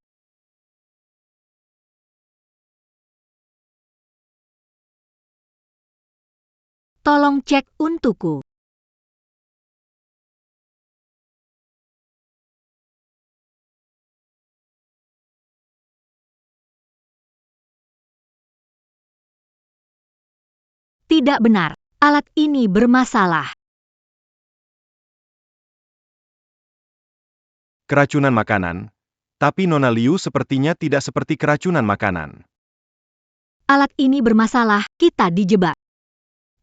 Tolong cek untukku. Tidak benar, alat ini bermasalah. Keracunan makanan. Tapi Nona Liu sepertinya tidak seperti keracunan makanan. Alat ini bermasalah, kita dijebak.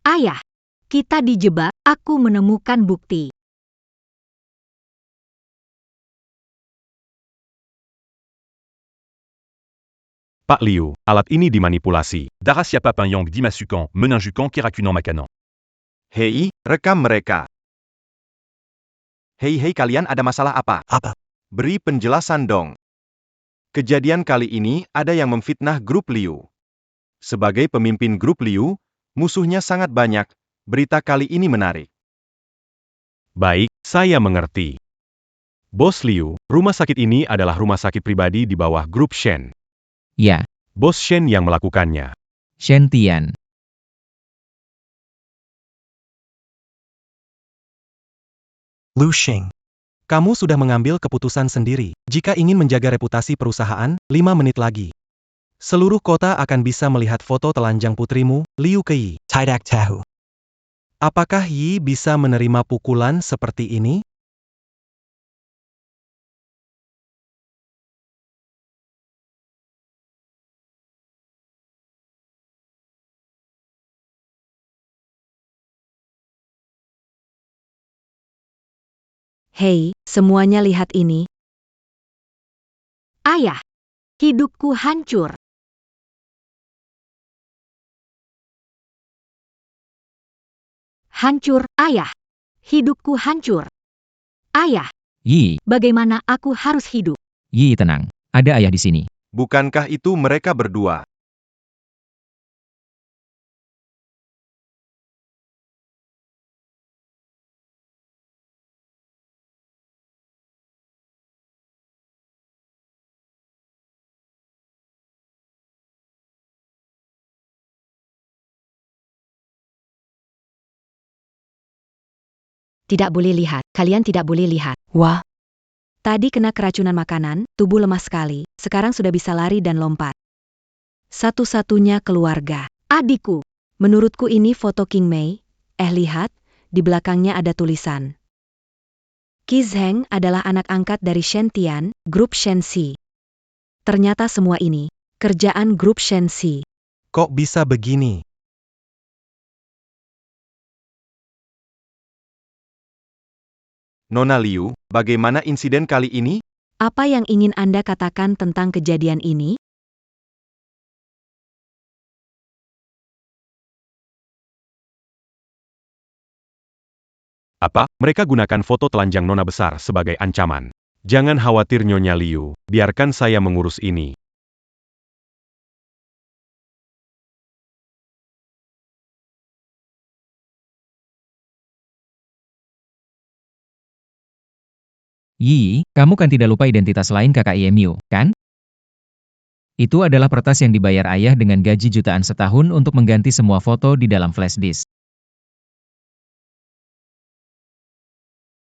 Ayah, kita dijebak, aku menemukan bukti. Pak Liu, alat ini dimanipulasi. Darasia Papin Dimasukan, Meninjukan Kirakunan Makanan. Hei, rekam mereka. Hei kalian ada masalah apa? Apa? Beri penjelasan dong. Kejadian kali ini ada yang memfitnah grup Liu. Sebagai pemimpin grup Liu, musuhnya sangat banyak. Berita kali ini menarik. Baik, saya mengerti. Bos Liu, rumah sakit ini adalah rumah sakit pribadi di bawah grup Shen. Ya, Bos Shen yang melakukannya. Shen Tian. Liu Xing. kamu sudah mengambil keputusan sendiri. Jika ingin menjaga reputasi perusahaan, 5 menit lagi. Seluruh kota akan bisa melihat foto telanjang putrimu, Liu Kei. Tidak tahu. Apakah Yi bisa menerima pukulan seperti ini? Hei, semuanya lihat ini. Ayah, hidupku hancur. Hancur, ayah. Hidupku hancur. Ayah, Yi, bagaimana aku harus hidup? Yi tenang. Ada ayah di sini. Bukankah itu mereka berdua? Tidak boleh lihat, kalian tidak boleh lihat. Wah, Tadi kena keracunan makanan, tubuh lemah sekali, sekarang sudah bisa lari dan lompat. Satu-satunya keluarga. Adikku, Menurutku ini foto King Mei. Lihat, di belakangnya ada tulisan. Qi Zheng adalah anak angkat dari Shen Tian, grup Shen Si. Ternyata semua ini, kerjaan grup Shen Si. Kok bisa begini? Nona Liu, bagaimana insiden kali ini? Apa yang ingin Anda katakan tentang kejadian ini? Apa? Mereka gunakan foto telanjang Nona besar sebagai ancaman. Jangan khawatir Nyonya Liu, biarkan saya mengurus ini. Yi, kamu kan tidak lupa identitas lain kakak IMU, kan? Itu adalah peretas yang dibayar ayah dengan gaji jutaan setahun untuk mengganti semua foto di dalam flash disk.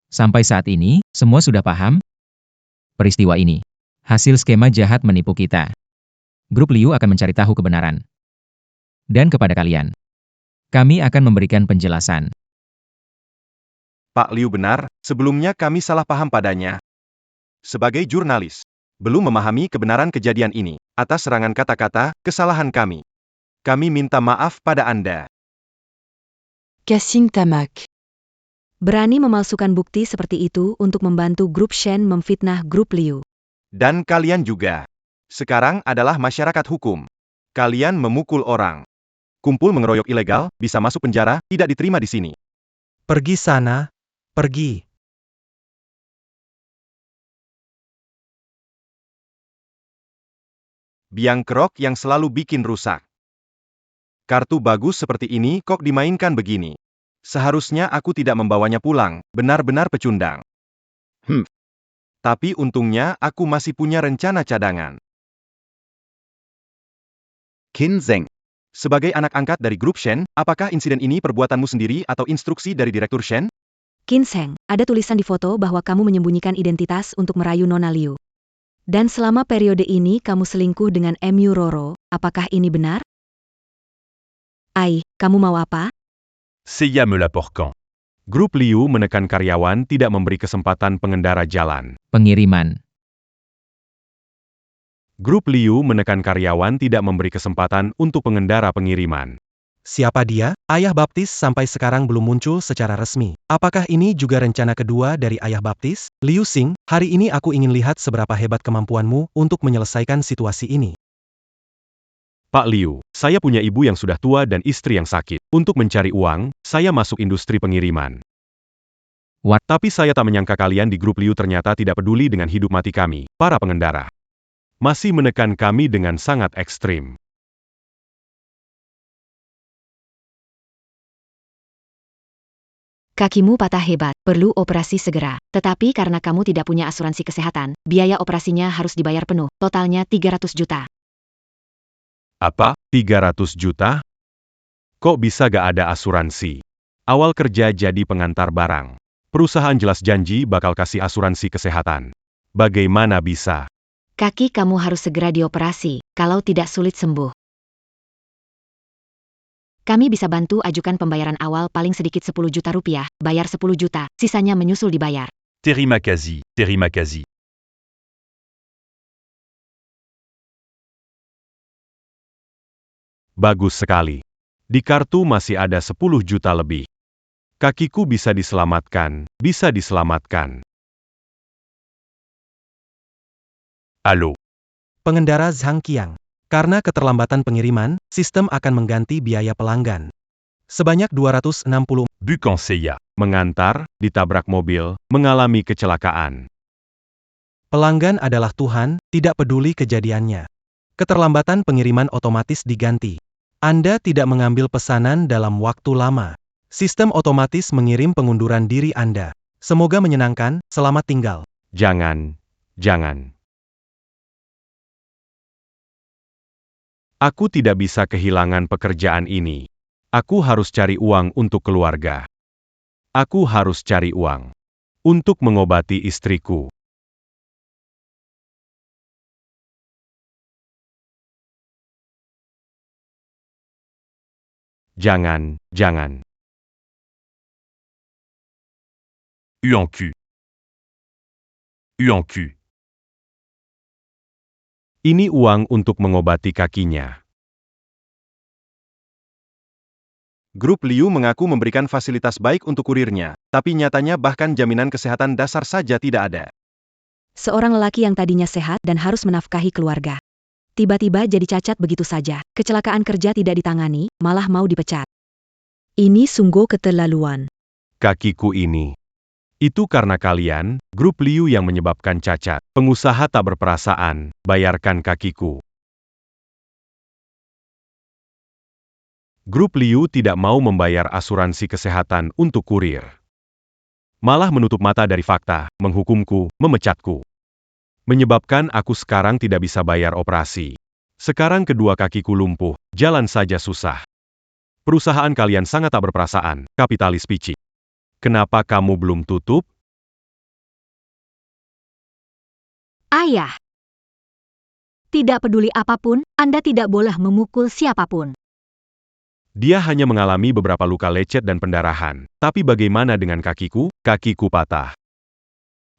Sampai saat ini, semua sudah paham? Peristiwa ini, hasil skema jahat menipu kita. Grup Liu akan mencari tahu kebenaran. Dan kepada kalian, kami akan memberikan penjelasan. Pak Liu benar, sebelumnya kami salah paham padanya. Sebagai jurnalis, belum memahami kebenaran kejadian ini. Atas serangan kata-kata, kesalahan kami. Kami minta maaf pada Anda. Casing Tamak. Berani memalsukan bukti seperti itu untuk membantu grup Shen memfitnah grup Liu. Dan kalian juga. Sekarang adalah masyarakat hukum. Kalian memukul orang. Kumpul mengeroyok ilegal, bisa masuk penjara, tidak diterima di sini. Pergi sana, pergi. Biang kerok yang selalu bikin rusak. Kartu bagus seperti ini kok dimainkan begini. Seharusnya aku tidak membawanya pulang, benar-benar pecundang. Tapi untungnya aku masih punya rencana cadangan. Qin Zheng. Sebagai anak angkat dari grup Shen, apakah insiden ini perbuatanmu sendiri atau instruksi dari Direktur Shen? Qin Zheng, ada tulisan di foto bahwa kamu menyembunyikan identitas untuk merayu Nona Liu. Dan selama periode ini kamu selingkuh dengan Mu Roro, apakah ini benar? Ai, kamu mau apa? Seiya me l'apportant. Grup Liu menekan karyawan tidak memberi kesempatan pengendara jalan. Pengiriman. Grup Liu menekan karyawan tidak memberi kesempatan untuk pengendara pengiriman. Siapa dia? Ayah baptis sampai sekarang belum muncul secara resmi. Apakah ini juga rencana kedua dari ayah baptis? Liu Xing, hari ini aku ingin lihat seberapa hebat kemampuanmu untuk menyelesaikan situasi ini. Pak Liu, saya punya ibu yang sudah tua dan istri yang sakit. Untuk mencari uang, saya masuk industri pengiriman. Tapi saya tak menyangka kalian di grup Liu ternyata tidak peduli dengan hidup mati kami, para pengendara. Masih menekan kami dengan sangat ekstrim. Kakimu patah hebat, perlu operasi segera. Tetapi karena kamu tidak punya asuransi kesehatan, biaya operasinya harus dibayar penuh, totalnya 300 juta. Apa? 300 juta? Kok bisa gak ada asuransi? Awal kerja jadi pengantar barang. Perusahaan jelas janji bakal kasih asuransi kesehatan. Bagaimana bisa? Kaki kamu harus segera dioperasi, kalau tidak sulit sembuh. Kami bisa bantu ajukan pembayaran awal paling sedikit 10 juta rupiah, bayar 10 juta, sisanya menyusul dibayar. Terima kasih, terima kasih. Bagus sekali. Di kartu masih ada 10 juta lebih. Kakiku bisa diselamatkan, bisa diselamatkan. Allô? Pengendara Zhang Qiang. Karena keterlambatan pengiriman, sistem akan mengganti biaya pelanggan. Sebanyak 260 Bukan Seiya. Mengantar, ditabrak mobil, mengalami kecelakaan. pelanggan adalah Tuhan, tidak peduli kejadiannya. Keterlambatan pengiriman otomatis diganti. Anda tidak mengambil pesanan dalam waktu lama. Sistem otomatis mengirim pengunduran diri Anda. Semoga menyenangkan, selamat tinggal. Jangan, jangan. Aku tidak bisa kehilangan pekerjaan ini. Aku harus cari uang untuk keluarga. Aku harus cari uang untuk mengobati istriku. Jangan, jangan. UNQ. UNQ. Ini uang untuk mengobati kakinya. Grup Liu mengaku memberikan fasilitas baik untuk kurirnya, tapi nyatanya bahkan jaminan kesehatan dasar saja tidak ada. Seorang lelaki yang tadinya sehat dan harus menafkahi keluarga. Tiba-tiba jadi cacat begitu saja, kecelakaan kerja tidak ditangani, malah mau dipecat. Ini sungguh keterlaluan. Kakiku ini. Itu karena kalian, grup Liu yang menyebabkan cacat. Pengusaha tak berperasaan, bayarkan kakiku. Grup Liu tidak mau membayar asuransi kesehatan untuk kurir. Malah menutup mata dari fakta, menghukumku, memecatku. Menyebabkan aku sekarang tidak bisa bayar operasi. Sekarang kedua kakiku lumpuh, jalan saja susah. Perusahaan kalian sangat tak berperasaan, kapitalis picik. Kenapa kamu belum tutup? Ayah. Tidak peduli apapun, Anda tidak boleh memukul siapapun. Dia hanya mengalami beberapa luka lecet dan pendarahan. Tapi bagaimana dengan kakiku? Kakiku patah.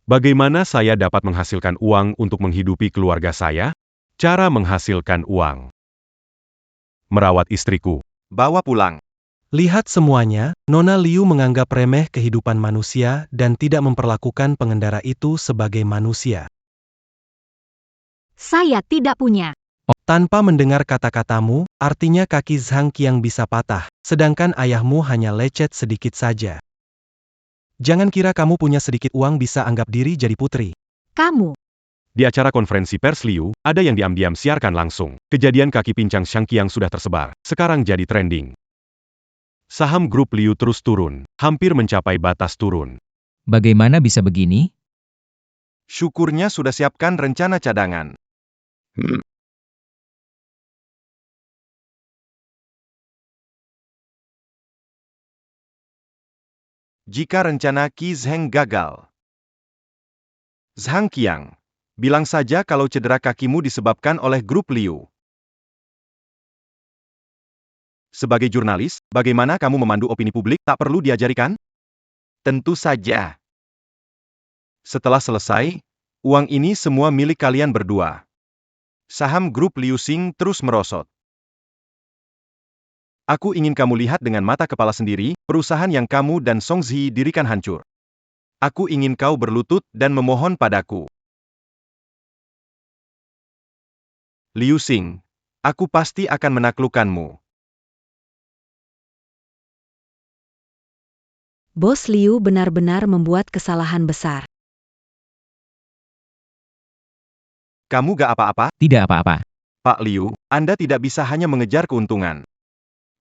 Bagaimana saya dapat menghasilkan uang untuk menghidupi keluarga saya? Cara menghasilkan uang. Merawat istriku. Bawa pulang. Lihat semuanya, Nona Liu menganggap remeh kehidupan manusia dan tidak memperlakukan pengendara itu sebagai manusia. Saya tidak punya. Tanpa mendengar kata-katamu, artinya kaki Zhang Qiang bisa patah, sedangkan ayahmu hanya lecet sedikit saja. Jangan kira kamu punya sedikit uang bisa anggap diri jadi putri. Kamu. Di acara konferensi pers Liu, ada yang diam-diam siarkan langsung. Kejadian kaki pincang Shang Qiang sudah tersebar, sekarang jadi trending. Saham grup Liu terus turun, hampir mencapai batas turun. Bagaimana bisa begini? Syukurnya sudah siapkan rencana cadangan. Jika rencana Qi Zheng gagal. Zhang Qiang, bilang saja kalau cedera kakimu disebabkan oleh grup Liu. Sebagai jurnalis, bagaimana kamu memandu opini publik tak perlu diajari kan? Tentu saja. Setelah selesai, uang ini semua milik kalian berdua. Saham grup Liu Xing terus merosot. Aku ingin kamu lihat dengan mata kepala sendiri, perusahaan yang kamu dan Song Zhi dirikan hancur. Aku ingin kau berlutut dan memohon padaku. Liu Xing, aku pasti akan menaklukkanmu. Bos Liu benar-benar membuat kesalahan besar. Kamu gak apa-apa, Tidak apa-apa. Pak Liu, Anda tidak bisa hanya mengejar keuntungan.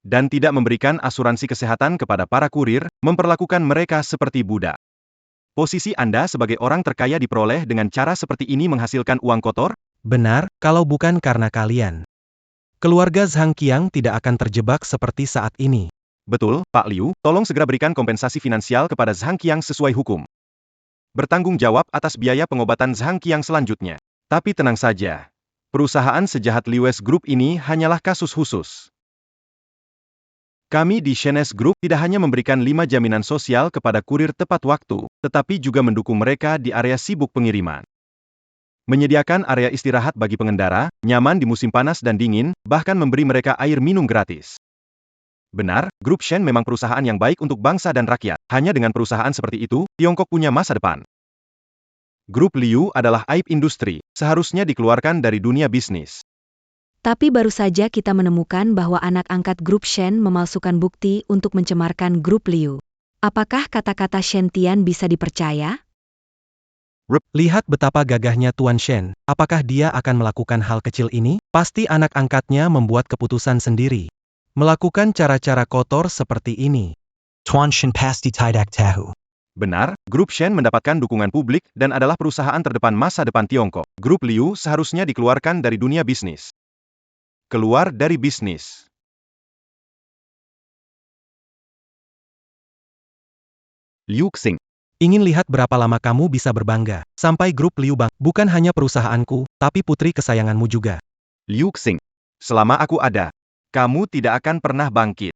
Dan tidak memberikan asuransi kesehatan kepada para kurir, memperlakukan mereka seperti budak. Posisi Anda sebagai orang terkaya diperoleh dengan cara seperti ini menghasilkan uang kotor? Benar, kalau bukan karena kalian. Keluarga Zhang Qiang tidak akan terjebak seperti saat ini. Betul, Pak Liu, tolong segera berikan kompensasi finansial kepada Zhang Qiang sesuai hukum. Bertanggung jawab atas biaya pengobatan Zhang Qiang selanjutnya. Tapi tenang saja. Perusahaan sejahat Liues Group ini hanyalah kasus khusus. Kami di Shenes Group tidak hanya memberikan 5 jaminan sosial kepada kurir tepat waktu, tetapi juga mendukung mereka di area sibuk pengiriman. Menyediakan area istirahat bagi pengendara, nyaman di musim panas dan dingin, bahkan memberi mereka air minum gratis. Benar, Grup Shen memang perusahaan yang baik untuk bangsa dan rakyat. Hanya dengan perusahaan seperti itu, Tiongkok punya masa depan. Grup Liu adalah aib industri, seharusnya dikeluarkan dari dunia bisnis. Tapi baru saja kita menemukan bahwa anak angkat grup Shen memalsukan bukti untuk mencemarkan grup Liu. Apakah kata-kata Shen Tian bisa dipercaya? Lihat betapa gagahnya Tuan Shen. Apakah dia akan melakukan hal kecil ini? Pasti anak angkatnya membuat keputusan sendiri. Melakukan cara-cara kotor seperti ini. Tuan Shen pasti tidak tahu. Benar, Grup Shen mendapatkan dukungan publik dan adalah perusahaan terdepan masa depan Tiongkok. Grup Liu seharusnya dikeluarkan dari dunia bisnis. Keluar dari bisnis. Liu Xing. Ingin lihat berapa lama kamu bisa berbangga. Sampai grup Liu Bang. Bukan hanya perusahaanku, tapi putri kesayanganmu juga. Liu Xing. Selama aku ada, kamu tidak akan pernah bangkit.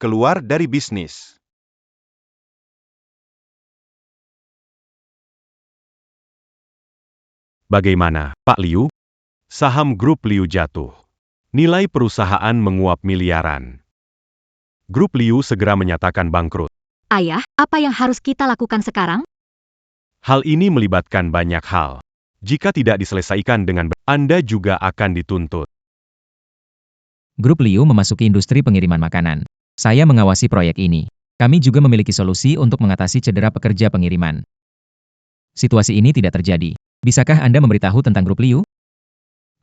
Keluar dari bisnis. Bagaimana, Pak Liu? Saham grup Liu jatuh. Nilai perusahaan menguap miliaran. Grup Liu segera menyatakan bangkrut. Ayah, apa yang harus kita lakukan sekarang? Hal ini melibatkan banyak hal. Jika tidak diselesaikan dengan Anda juga akan dituntut. Grup Liu memasuki industri pengiriman makanan. Saya mengawasi proyek ini. Kami juga memiliki solusi untuk mengatasi cedera pekerja pengiriman. Situasi ini tidak terjadi. Bisakah Anda memberitahu tentang grup Liu?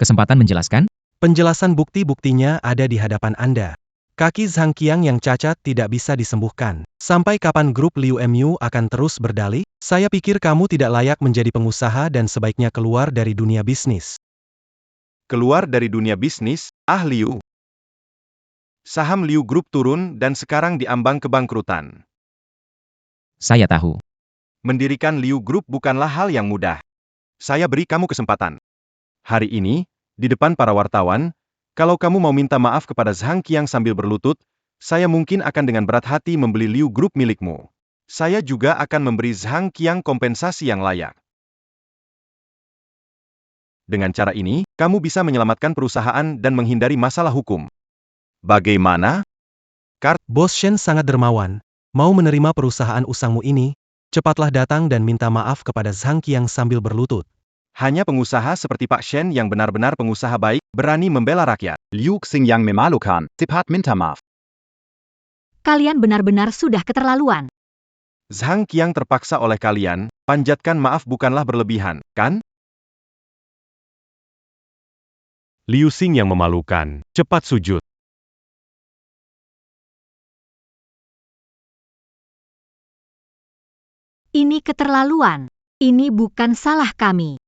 Kesempatan menjelaskan? Penjelasan bukti-buktinya ada di hadapan Anda. Kaki Zhang Qiang yang cacat tidak bisa disembuhkan. Sampai kapan grup Liu Mu akan terus berdalih? Saya pikir kamu tidak layak menjadi pengusaha dan sebaiknya keluar dari dunia bisnis. Keluar dari dunia bisnis, Liu. Saham Liu Group turun dan sekarang diambang kebangkrutan. Saya tahu. Mendirikan Liu Group bukanlah hal yang mudah. Saya beri kamu kesempatan. Hari ini, di depan para wartawan, kalau kamu mau minta maaf kepada Zhang Qiang sambil berlutut, saya mungkin akan dengan berat hati membeli Liu Group milikmu. Saya juga akan memberi Zhang Qiang kompensasi yang layak. Dengan cara ini, kamu bisa menyelamatkan perusahaan dan menghindari masalah hukum. Bagaimana? Bos Shen sangat dermawan. Mau menerima perusahaan usangmu ini? Cepatlah datang dan minta maaf kepada Zhang Qiang sambil berlutut. Hanya pengusaha seperti Pak Shen yang benar-benar pengusaha baik, berani membela rakyat. Liu Xingyang memalukan, cepat minta maaf. Kalian benar-benar sudah keterlaluan. Zhang Qiang terpaksa oleh kalian, panjatkan maaf bukanlah berlebihan, kan? Liu Xing yang memalukan, cepat sujud. Ini keterlaluan. Ini bukan salah kami.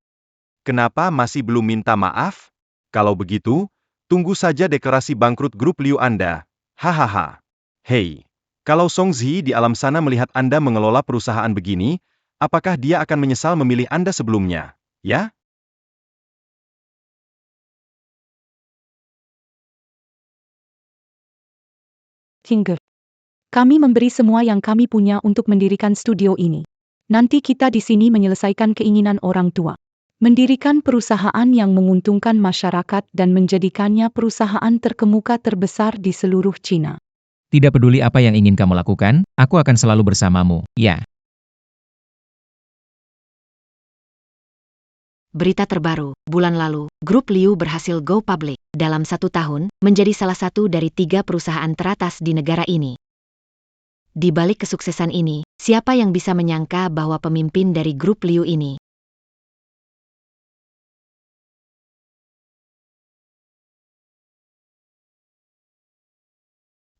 Kenapa masih belum minta maaf? Kalau begitu, tunggu saja deklarasi bangkrut grup Liu Anda. Hahaha. Hei, kalau Song Zhi di alam sana melihat Anda mengelola perusahaan begini, apakah dia akan menyesal memilih Anda sebelumnya? Ya? Hingga. Kami memberi semua yang kami punya untuk mendirikan studio ini. Nanti kita di sini menyelesaikan keinginan orang tua. Mendirikan perusahaan yang menguntungkan masyarakat dan menjadikannya perusahaan terkemuka terbesar di seluruh Cina. Tidak peduli apa yang ingin kamu lakukan, aku akan selalu bersamamu, ya. Berita terbaru, bulan lalu, grup Liu berhasil go public dalam 1 tahun, menjadi salah satu dari 3 perusahaan teratas di negara ini. Di balik kesuksesan ini, siapa yang bisa menyangka bahwa pemimpin dari grup Liu ini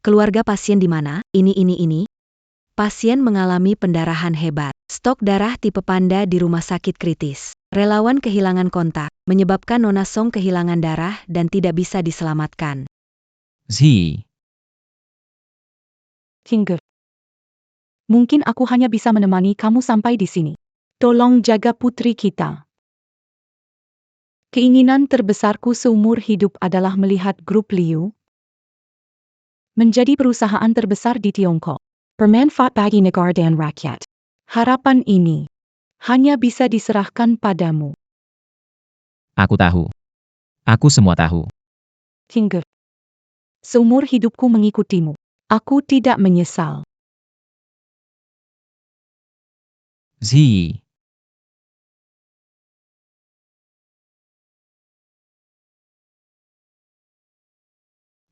keluarga pasien di mana? Ini. Pasien mengalami pendarahan hebat. Stok darah tipe panda di rumah sakit kritis. Relawan kehilangan kontak, menyebabkan Nona Song kehilangan darah dan tidak bisa diselamatkan. Zhi, Hingga. Mungkin aku hanya bisa menemani kamu sampai di sini. Tolong jaga putri kita. Keinginan terbesarku seumur hidup adalah melihat grup Liu menjadi perusahaan terbesar di Tiongkok. Bermanfaat bagi negara dan rakyat. Harapan ini hanya bisa diserahkan padamu. aku tahu. Aku semua tahu. Hingga. Seumur hidupku mengikutimu. Aku tidak menyesal. Zhi,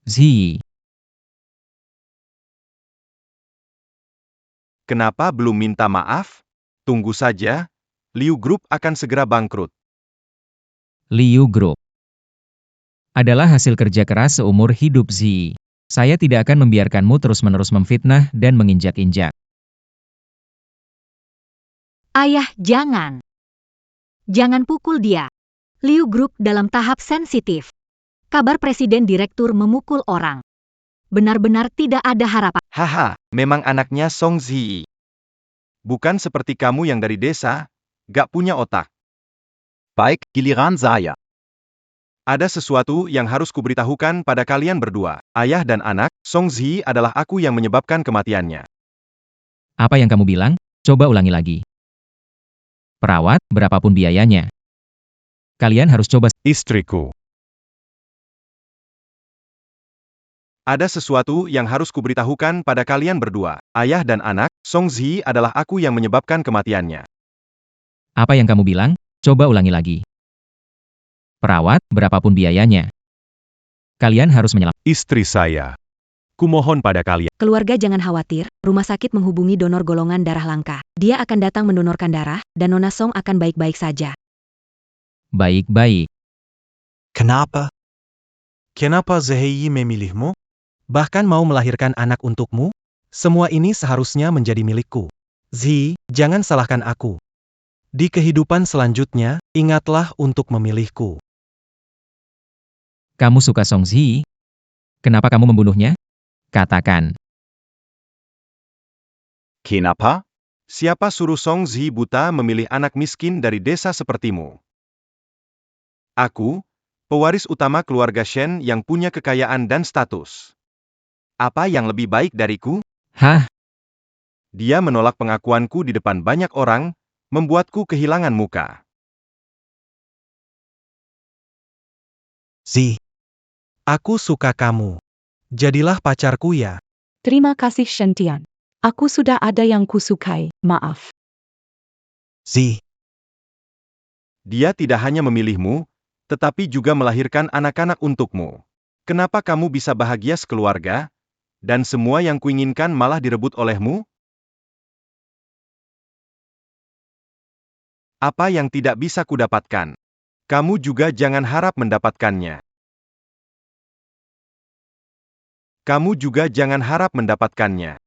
Zhi, Kenapa belum minta maaf? Tunggu saja, Liu Group akan segera bangkrut. Liu Group adalah hasil kerja keras seumur hidup Zhi. Saya tidak akan membiarkanmu terus-menerus memfitnah dan menginjak-injak. Ayah, jangan. Jangan pukul dia. Liu Group dalam tahap sensitif. Kabar Presiden Direktur memukul orang. Benar-benar tidak ada harapan. Haha, memang anaknya Song Zhi. Bukan seperti kamu yang dari desa, gak punya otak. Baik, giliran saya. Ada sesuatu yang harus kuberitahukan pada kalian berdua. Ayah dan anak, Song Zhi adalah aku yang menyebabkan kematiannya. Apa yang kamu bilang? Coba ulangi lagi. Perawat, berapapun biayanya. Kalian harus coba. Istriku. Ada sesuatu yang harus kuberitahukan pada kalian berdua. Ayah dan anak, Song Zhi adalah aku yang menyebabkan kematiannya. Apa yang kamu bilang? Coba ulangi lagi. Perawat, berapapun biayanya. Kalian harus menyelamatkan. Istri saya. Kumohon pada kalian. Keluarga jangan khawatir, rumah sakit menghubungi donor golongan darah langka. Dia akan datang mendonorkan darah, dan Nona Song akan baik-baik saja. Baik-baik. Kenapa? Kenapa Zhi memilihmu? Bahkan mau melahirkan anak untukmu? Semua ini seharusnya menjadi milikku. Zhi, jangan salahkan aku. Di kehidupan selanjutnya, ingatlah untuk memilihku. Kamu suka Song Zhi? Kenapa kamu membunuhnya? Katakan. Kenapa? Siapa suruh Song Zhi buta memilih anak miskin dari desa sepertimu? Aku, pewaris utama keluarga Shen yang punya kekayaan dan status. Apa yang lebih baik dariku? Hah? Dia menolak pengakuanku di depan banyak orang, membuatku kehilangan muka. Zhi, aku suka kamu. Jadilah pacarku ya. Terima kasih Shen Tian. Aku sudah ada yang kusukai, maaf. Z. Dia tidak hanya memilihmu, tetapi juga melahirkan anak-anak untukmu. Kenapa kamu bisa bahagia sekeluarga, dan semua yang kuinginkan malah direbut olehmu? Apa yang tidak bisa kudapatkan? Kamu juga jangan harap mendapatkannya. Kamu juga jangan harap mendapatkannya.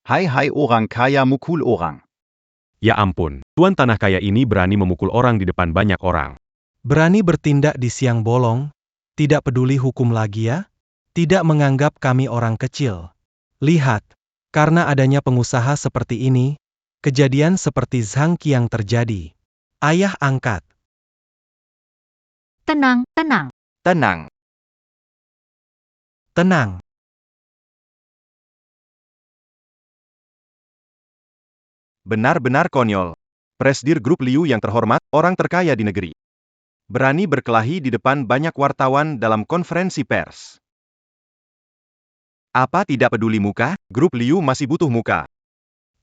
Hai hai orang kaya mukul orang. Ya ampun, tuan tanah kaya ini berani memukul orang di depan banyak orang. Berani bertindak di siang bolong, tidak peduli hukum lagi ya? Tidak menganggap kami orang kecil. Lihat, karena adanya pengusaha seperti ini, kejadian seperti Zhang Qiang terjadi. Ayah angkat. Tenang, tenang. Tenang. Tenang. Benar-benar konyol. Presdir Grup Liu yang terhormat, orang terkaya di negeri. Berani berkelahi di depan banyak wartawan dalam konferensi pers. Apa tidak peduli muka? Grup Liu masih butuh muka.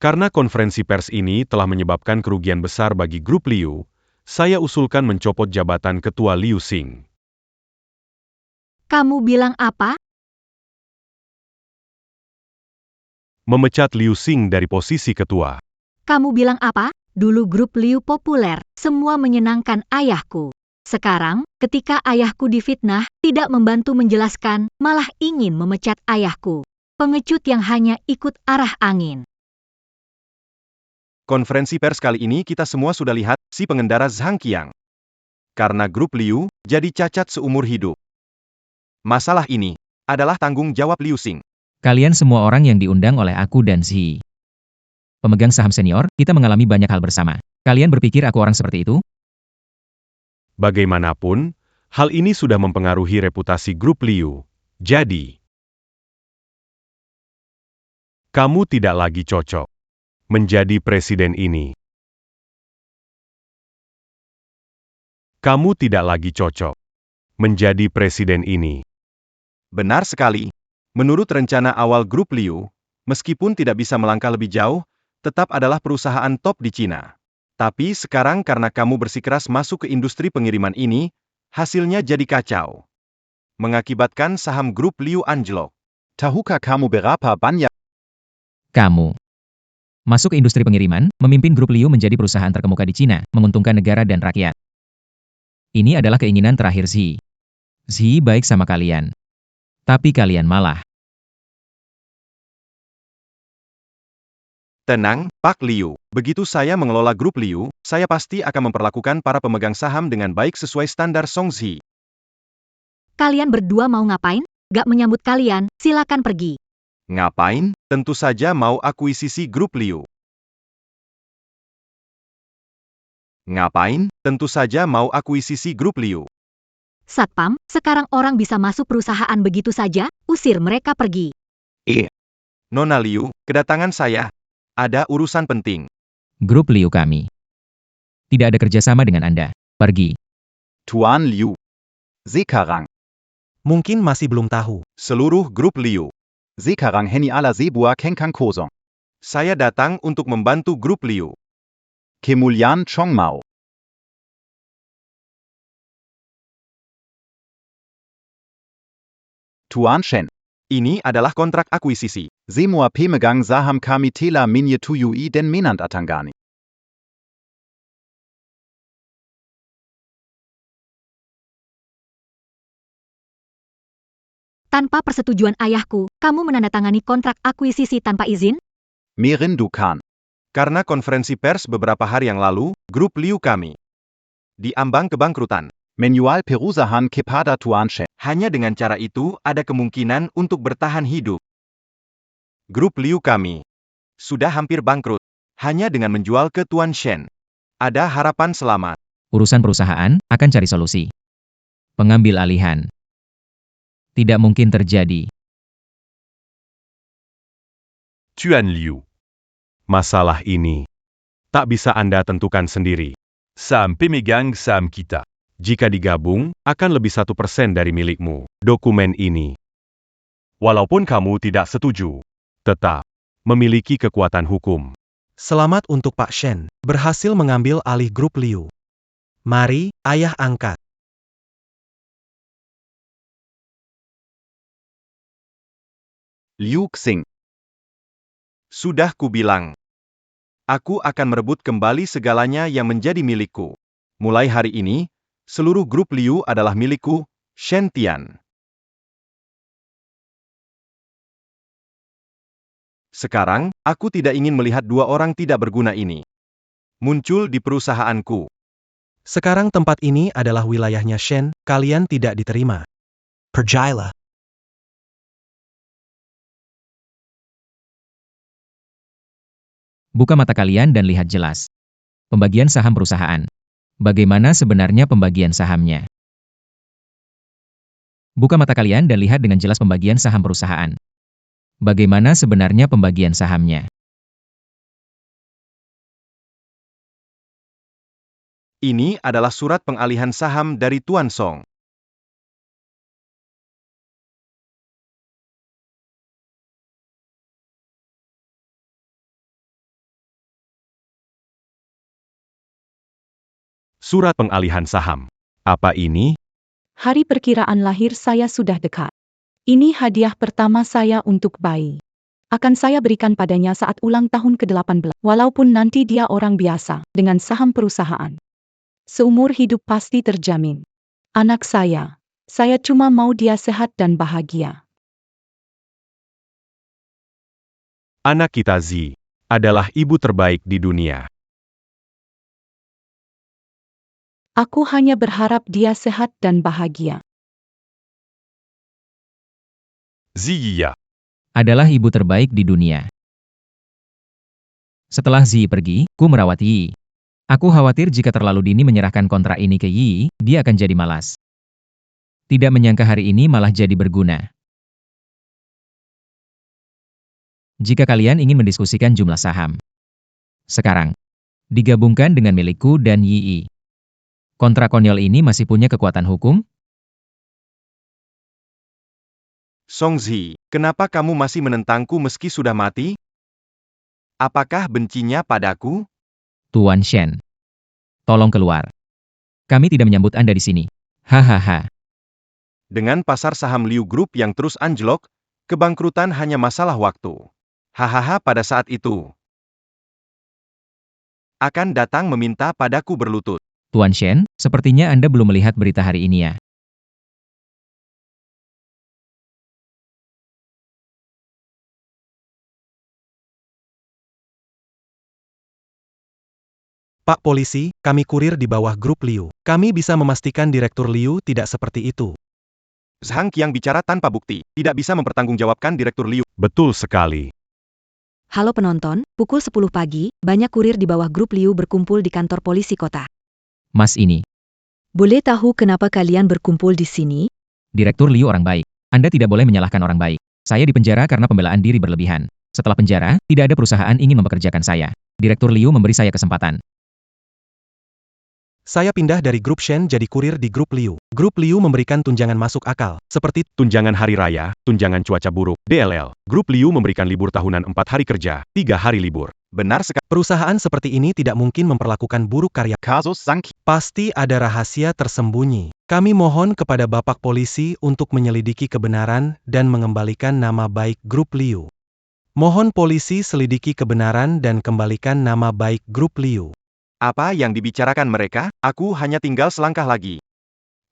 Karena konferensi pers ini telah menyebabkan kerugian besar bagi grup Liu, saya usulkan mencopot jabatan Ketua Liu Xing. Kamu bilang apa? Memecat Liu Xing dari posisi ketua. Kamu bilang apa? Dulu grup Liu populer, semua menyenangkan ayahku. Sekarang, ketika ayahku difitnah, tidak membantu menjelaskan, malah ingin memecat ayahku. Pengecut yang hanya ikut arah angin. Konferensi pers kali ini kita semua sudah lihat si pengendara Zhang Qiang. Karena grup Liu jadi cacat seumur hidup. Masalah ini adalah tanggung jawab Liu Xing. Kalian semua orang yang diundang oleh aku dan Zhi. Pemegang saham senior, kita mengalami banyak hal bersama. Kalian berpikir aku orang seperti itu? Bagaimanapun, hal ini sudah mempengaruhi reputasi grup Liu. Jadi, kamu tidak lagi cocok menjadi presiden ini. Kamu tidak lagi cocok menjadi presiden ini. Benar sekali. Menurut rencana awal grup Liu, meskipun tidak bisa melangkah lebih jauh, tetap adalah perusahaan top di Cina. Tapi sekarang karena kamu bersikeras masuk ke industri pengiriman ini, hasilnya jadi kacau. Mengakibatkan saham grup Liu anjlok. Tahukah kamu berapa banyak Kamu masuk ke industri pengiriman, memimpin grup Liu menjadi perusahaan terkemuka di Cina, menguntungkan negara dan rakyat. Ini adalah keinginan terakhir Zhi. Zhi baik sama kalian. Tapi kalian malah. Tenang, Pak Liu. Begitu saya mengelola grup Liu, saya pasti akan memperlakukan para pemegang saham dengan baik sesuai standar Song Zhi. Kalian berdua mau ngapain? Gak menyambut kalian, silakan pergi. Ngapain? Tentu saja mau akuisisi grup Liu. Ngapain? Tentu saja mau akuisisi grup Liu. Satpam, sekarang orang bisa masuk perusahaan begitu saja, usir mereka pergi. Nona Liu, kedatangan saya. Ada urusan penting. Grup Liu kami. Tidak ada kerjasama dengan Anda. Pergi. Tuan Liu? Sekarang. Mungkin masih belum tahu. Seluruh grup Liu. Sekarang heni ala sebua kengkang kosong. Saya datang untuk membantu grup Liu. Kemuliaan Chongmao. Tuan Shen. Ini adalah kontrak akuisisi. Semua pemegang saham kami telah menyetujui dan menandatangani. Tanpa persetujuan ayahku, kamu menandatangani kontrak akuisisi tanpa izin? Merindukan. Karena konferensi pers beberapa hari yang lalu, grup Liu kami diambang kebangkrutan. Manual perusahaan kepada Tuan Shen. Hanya dengan cara itu ada kemungkinan untuk bertahan hidup. Grup Liu kami sudah hampir bangkrut. Hanya dengan menjual ke Tuan Shen. Ada harapan selamat. Urusan perusahaan akan cari solusi. Pengambil alihan. Tidak mungkin terjadi. Tuan Liu. Masalah ini tak bisa Anda tentukan sendiri. Saham pemegang saham kita. Jika digabung, akan lebih 1% dari milikmu. Dokumen ini. Walaupun kamu tidak setuju, tetap memiliki kekuatan hukum. Selamat untuk Pak Shen, berhasil mengambil alih grup Liu. Mari, ayah angkat. Liu Xing. Sudah kubilang. Aku akan merebut kembali segalanya yang menjadi milikku. Mulai hari ini, seluruh grup Liu adalah milikku, Shen Tian. Sekarang, aku tidak ingin melihat dua orang tidak berguna ini muncul di perusahaanku. Sekarang tempat ini adalah wilayahnya Shen, kalian tidak diterima. Pergilah. Buka mata kalian dan lihat jelas. Pembagian saham perusahaan. Bagaimana sebenarnya pembagian sahamnya? Buka mata kalian dan lihat dengan jelas pembagian saham perusahaan. Bagaimana sebenarnya pembagian sahamnya? Ini adalah surat pengalihan saham dari Tuan Song. Surat pengalihan saham. Apa ini? Hari perkiraan lahir saya sudah dekat. Ini hadiah pertama saya untuk bayi. Akan saya berikan padanya saat ulang tahun ke-18, walaupun nanti dia orang biasa, dengan saham perusahaan. Seumur hidup pasti terjamin. Anak saya cuma mau dia sehat dan bahagia. Anak kita Zi adalah ibu terbaik di dunia. Aku hanya berharap dia sehat dan bahagia. Ziya Adalah ibu terbaik di dunia. Setelah Zi pergi, ku merawat Yi. Aku khawatir jika terlalu dini menyerahkan kontrak ini ke Yi, dia akan jadi malas. Tidak menyangka hari ini malah jadi berguna. Jika kalian ingin mendiskusikan jumlah saham, sekarang, digabungkan dengan milikku dan Yi. Kontrak konyol ini masih punya kekuatan hukum? Song Zi, kenapa kamu masih menentangku meski sudah mati? Apakah bencinya padaku? Tuan Shen. Tolong keluar. Kami tidak menyambut Anda di sini. Hahaha. Dengan pasar saham Liu Group yang terus anjlok, kebangkrutan hanya masalah waktu. Hahaha, pada saat itu akan datang meminta padaku berlutut. Tuan Shen, sepertinya Anda belum melihat berita hari ini ya. Pak Polisi, kami kurir di bawah grup Liu. Kami bisa memastikan Direktur Liu tidak seperti itu. Zhang Qiang bicara tanpa bukti, tidak bisa mempertanggungjawabkan Direktur Liu. betul sekali. Halo penonton, pukul 10 pagi, banyak kurir di bawah grup Liu berkumpul di kantor polisi kota. Mas ini, Boleh tahu kenapa kalian berkumpul di sini? Direktur Liu orang baik. Anda tidak boleh menyalahkan orang baik. Saya dipenjara karena pembelaan diri berlebihan. Setelah penjara, tidak ada perusahaan ingin mempekerjakan saya. Direktur Liu memberi saya kesempatan. Saya pindah dari grup Shen jadi kurir di grup Liu. Grup Liu memberikan tunjangan masuk akal, seperti Tunjangan hari raya, tunjangan cuaca buruk, DLL. Grup Liu memberikan libur tahunan 4 hari kerja, 3 hari libur. Benar sekali. perusahaan seperti ini tidak mungkin memperlakukan buruk karya. Kasus Zhang Qiang. Pasti ada rahasia tersembunyi. Kami mohon kepada Bapak Polisi untuk menyelidiki kebenaran dan mengembalikan nama baik grup Liu. Mohon polisi selidiki kebenaran dan kembalikan nama baik grup Liu. Apa yang dibicarakan mereka? Aku hanya tinggal selangkah lagi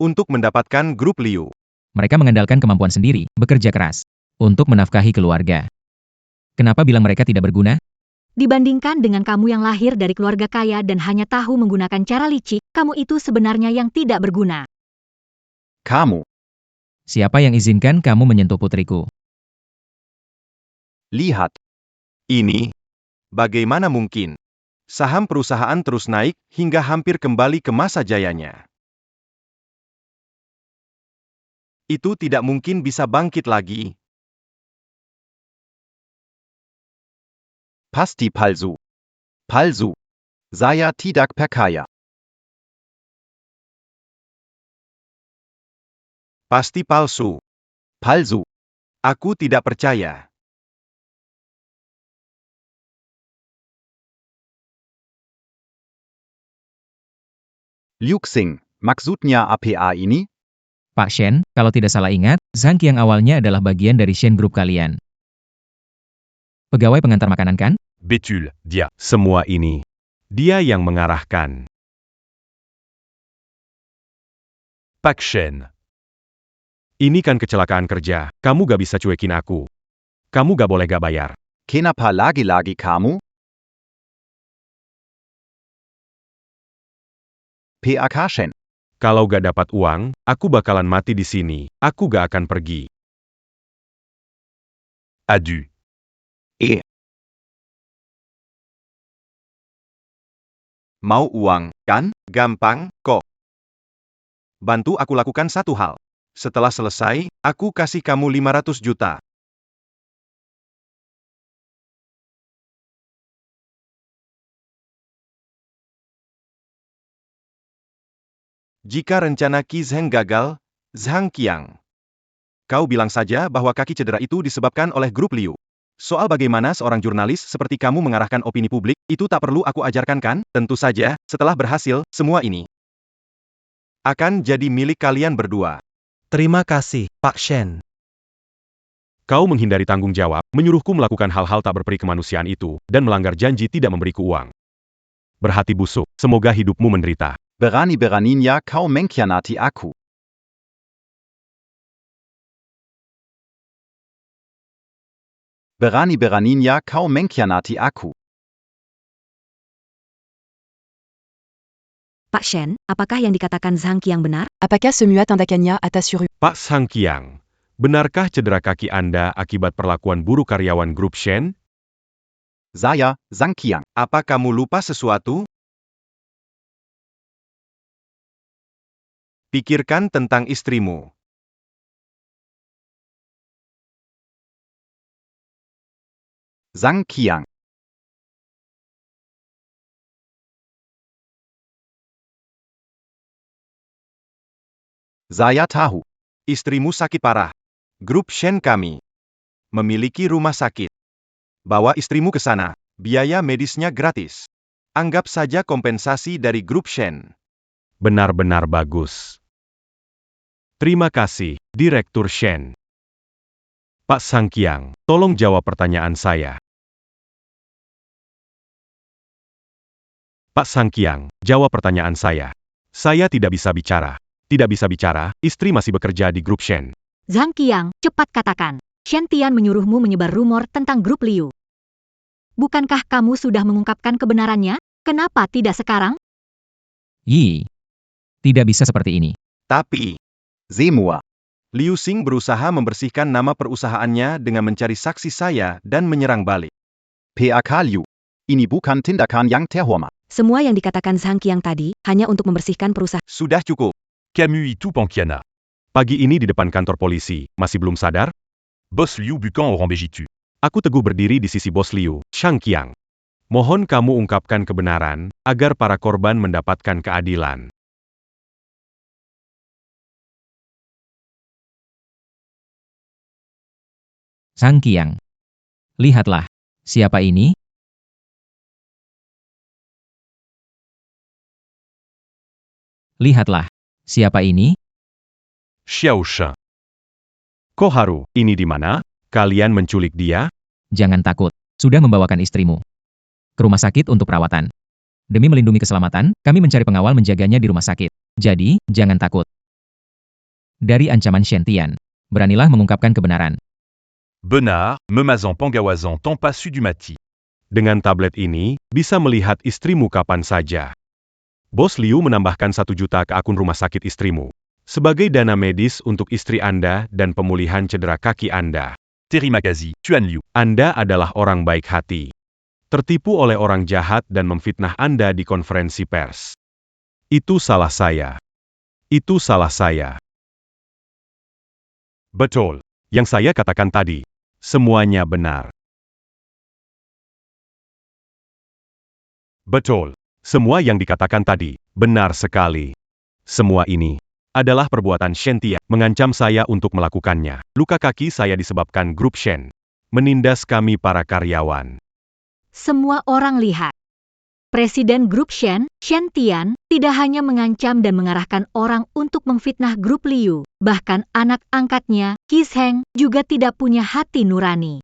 untuk mendapatkan grup Liu. Mereka mengandalkan kemampuan sendiri, bekerja keras, untuk menafkahi keluarga. Kenapa bilang mereka tidak berguna? Dibandingkan dengan kamu yang lahir dari keluarga kaya dan hanya tahu menggunakan cara licik, kamu itu sebenarnya yang tidak berguna. Kamu. Siapa yang izinkan kamu menyentuh putriku? Lihat. Ini, bagaimana mungkin? Saham perusahaan terus naik hingga hampir kembali ke masa jayanya. Itu tidak mungkin bisa bangkit lagi. Pasti palsu. Palsu. Saya tidak percaya. Pasti palsu. Palsu. Aku tidak percaya. Liu Xing, maksudnya apa ini? Pak Shen, kalau tidak salah ingat, Zhang Qiang awalnya adalah bagian dari Shen Group kalian. Pegawai pengantar makanan kan? Bétul, dia. Semua ini, dia yang mengarahkan. Pak Shen. Ini kan kecelakaan kerja, kamu gak bisa cuekin aku. Kamu gak boleh gak bayar. Kenapa lagi-lagi kamu? Pak Shen. Kalau gak dapat uang, aku bakalan mati di sini. Aku gak akan pergi. Adu. Mau uang, kan? Gampang, kok. Bantu aku lakukan satu hal. Setelah selesai, aku kasih kamu 500 juta. Jika rencana Qi Zheng gagal, Zhang Qiang. Kau bilang saja bahwa kaki cedera itu disebabkan oleh grup Liu. Soal bagaimana seorang jurnalis seperti kamu mengarahkan opini publik, itu tak perlu aku ajarkan kan? Tentu saja, setelah berhasil, semua ini akan jadi milik kalian berdua. Terima kasih, Pak Shen. Kau menghindari tanggung jawab, menyuruhku melakukan hal-hal tak berperi kemanusiaan itu, dan melanggar janji tidak memberiku uang. Berhati busuk, semoga hidupmu menderita. Berani-beraninya kau mengkhianati aku. Berani-beraninya kau mengkhianati aku. Pak Shen, apakah yang dikatakan Zhang Qiang benar? Apakah semua tindakannya atas suruh? Pak Zhang Qiang, benarkah cedera kaki Anda akibat perlakuan buruk karyawan grup Shen? Saya, Zhang Qiang. Apa kamu lupa sesuatu? Pikirkan tentang istrimu. Zhang Qiang. Saya tahu. Istrimu sakit parah. Grup Shen kami memiliki rumah sakit. Bawa istrimu ke sana. Biaya medisnya gratis. Anggap saja kompensasi dari grup Shen. Benar-benar bagus. Terima kasih, Direktur Shen. Pak Zhang Qiang, tolong jawab pertanyaan saya. Pak Zhang Qiang, jawab pertanyaan saya. Saya tidak bisa bicara. Tidak bisa bicara, istri masih bekerja di grup Shen. Zhang Qiang, cepat katakan. Shen Tian menyuruhmu menyebar rumor tentang grup Liu. Bukankah kamu sudah mengungkapkan kebenarannya? Kenapa tidak sekarang? Yi. Tidak bisa seperti ini. Tapi, Semua. Liu Xing berusaha membersihkan nama perusahaannya dengan mencari saksi saya dan menyerang balik. Pak Liu. Ini bukan tindakan yang terhormat. Semua yang dikatakan Zhang Qiang tadi hanya untuk membersihkan perusahaan. Sudah cukup. Camus itu Pankiana. Pagi ini di depan kantor polisi, masih belum sadar? Boss Liu Bucan au Rambejitu. Aku teguh berdiri di sisi bos Liu, Zhang Qiang. Mohon kamu ungkapkan kebenaran, agar para korban mendapatkan keadilan. Zhang Qiang. Lihatlah. Siapa ini? Lihatlah. Siapa ini? Xiao Shen. Koharu, ini di mana? Kalian menculik dia? Jangan takut. Sudah membawakan istrimu ke rumah sakit untuk perawatan. Demi melindungi keselamatan, kami mencari pengawal menjaganya di rumah sakit. Jadi, jangan takut. Dari ancaman Shen Tian, beranilah mengungkapkan kebenaran. Benar, Memazan Pangawazan Tampa Sudumati. Dengan tablet ini, bisa melihat istrimu kapan saja. Bos Liu menambahkan 1 juta ke akun rumah sakit istrimu. Sebagai dana medis untuk istri Anda dan pemulihan cedera kaki Anda. Terimakazi, Tuan Liu. Anda adalah orang baik hati. Tertipu oleh orang jahat dan memfitnah Anda di konferensi pers. Itu salah saya. Itu salah saya. Betul. Yang saya katakan tadi. Semuanya benar. Betul. Semua yang dikatakan tadi, benar sekali. Semua ini adalah perbuatan Shen Tian, mengancam saya untuk melakukannya. Luka kaki saya disebabkan grup Shen. Menindas kami para karyawan. Semua orang lihat. Presiden grup Shen, Shen Tian, tidak hanya mengancam dan mengarahkan orang untuk memfitnah grup Liu, bahkan anak angkatnya, Qi Zheng, juga tidak punya hati nurani.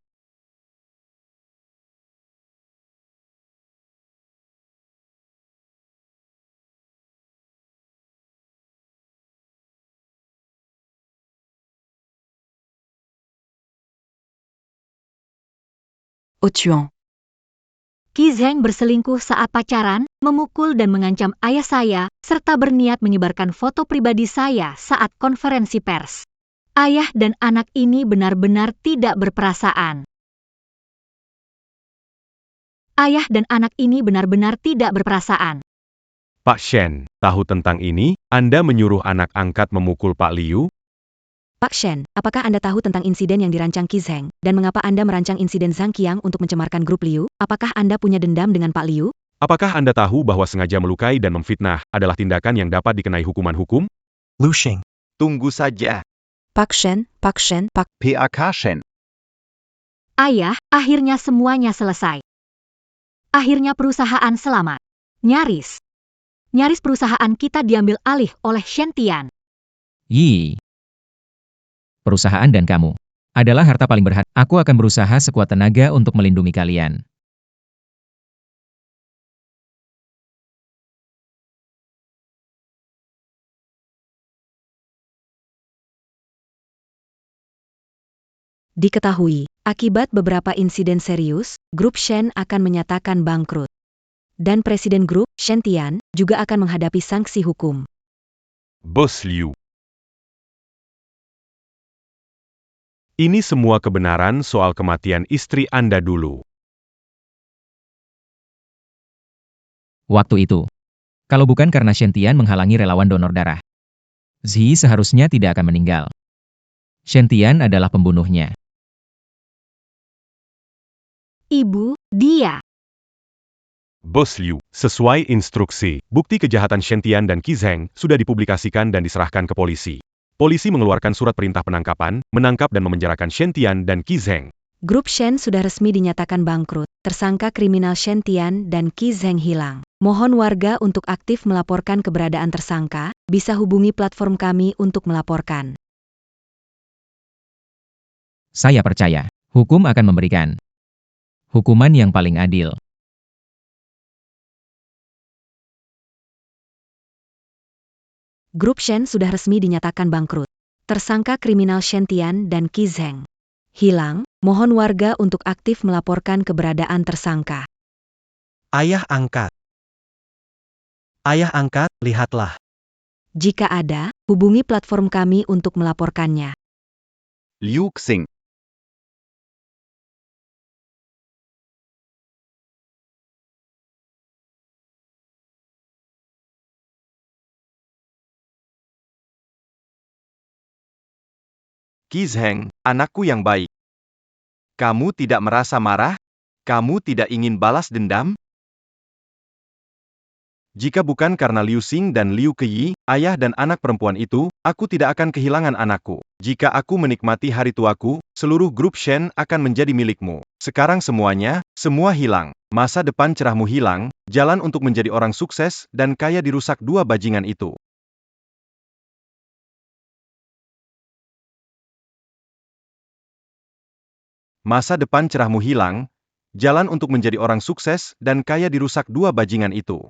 Otuan. Qi Zheng berselingkuh saat pacaran, memukul dan mengancam ayah saya, serta berniat menyebarkan foto pribadi saya saat konferensi pers. Ayah dan anak ini benar-benar tidak berperasaan. Ayah dan anak ini benar-benar tidak berperasaan. Pak Shen, tahu tentang ini? Anda menyuruh anak angkat memukul Pak Liu? Pak Shen, apakah Anda tahu tentang insiden yang dirancang Qi Zheng, dan mengapa Anda merancang insiden Zhang Qiang untuk mencemarkan grup Liu? Apakah Anda punya dendam dengan Pak Liu? Apakah Anda tahu bahwa sengaja melukai dan memfitnah adalah tindakan yang dapat dikenai hukuman hukum? Lu Xing. Tunggu saja. Pak Shen, Pak. PAK Shen. Ayah, akhirnya semuanya selesai. Akhirnya perusahaan selamat. Nyaris. Nyaris perusahaan kita diambil alih oleh Shen Tian. Yi. Perusahaan dan kamu adalah harta paling berharga. Aku akan berusaha sekuat tenaga untuk melindungi kalian. Diketahui, akibat beberapa insiden serius, grup Shen akan menyatakan bangkrut. Dan Presiden grup, Shen Tian, juga akan menghadapi sanksi hukum. Boss Liu. Ini semua kebenaran soal kematian istri Anda dulu. Waktu itu, kalau bukan karena Shen Tian menghalangi relawan donor darah, Zi seharusnya tidak akan meninggal. Shen Tian adalah pembunuhnya. Ibu, dia. Boss Liu. Sesuai instruksi, bukti kejahatan Shen Tian dan Qi Zheng sudah dipublikasikan dan diserahkan ke polisi. Polisi mengeluarkan surat perintah penangkapan, menangkap dan memenjarakan Shen Tian dan Qi Zheng. Grup Shen sudah resmi dinyatakan bangkrut. Tersangka kriminal Shen Tian dan Qi Zheng hilang. Mohon warga untuk aktif melaporkan keberadaan tersangka, bisa hubungi platform kami untuk melaporkan. Saya percaya, hukum akan memberikan hukuman yang paling adil. Grup Shen sudah resmi dinyatakan bangkrut. Tersangka kriminal Shen Tian dan Qi Zheng hilang. Mohon warga untuk aktif melaporkan keberadaan tersangka. Ayah angkat. Ayah angkat, lihatlah. Jika ada, hubungi platform kami untuk melaporkannya. Liu Xing. Qi Zheng, anakku yang baik. Kamu tidak merasa marah? Kamu tidak ingin balas dendam? Jika bukan karena Liu Xing dan Liu Keyi, ayah dan anak perempuan itu, aku tidak akan kehilangan anakku. Jika aku menikmati hari tuaku, seluruh grup Shen akan menjadi milikmu. Sekarang semuanya, semua hilang. Masa depan cerahmu hilang, jalan untuk menjadi orang sukses dan kaya dirusak dua bajingan itu. Masa depan cerahmu hilang, jalan untuk menjadi orang sukses dan kaya dirusak dua bajingan itu.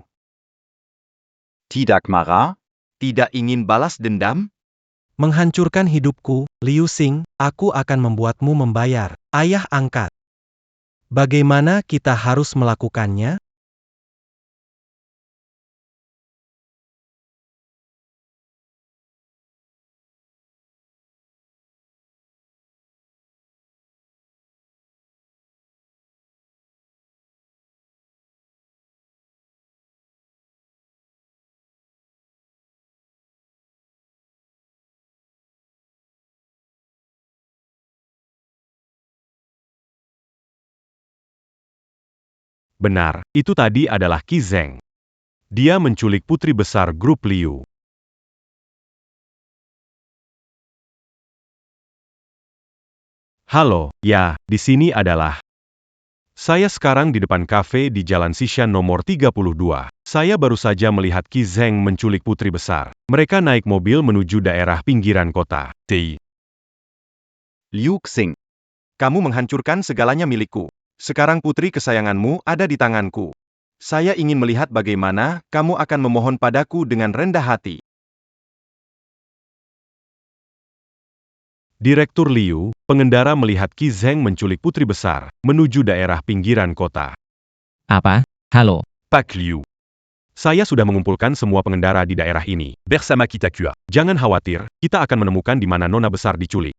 Tidak marah? Tidak ingin balas dendam? Menghancurkan hidupku, Liu Xing, aku akan membuatmu membayar. Ayah angkat. Bagaimana kita harus melakukannya? Benar, itu tadi adalah Qi Zheng. Dia menculik putri besar grup Liu. Halo, ya, di sini adalah Saya sekarang di depan kafe di Jalan Sishan nomor 32. Saya baru saja melihat Qi Zheng menculik putri besar. Mereka naik mobil menuju daerah pinggiran kota. TI. Liu Xing. Kamu menghancurkan segalanya milikku. Sekarang putri kesayanganmu ada di tanganku. Saya ingin melihat bagaimana kamu akan memohon padaku dengan rendah hati. Direktur Liu, pengendara melihat Qi Zheng menculik putri besar, menuju daerah pinggiran kota. Apa? Halo. Pak Liu. Saya sudah mengumpulkan semua pengendara di daerah ini. Bersama Kitakua. Jangan khawatir, kita akan menemukan di mana nona besar diculik.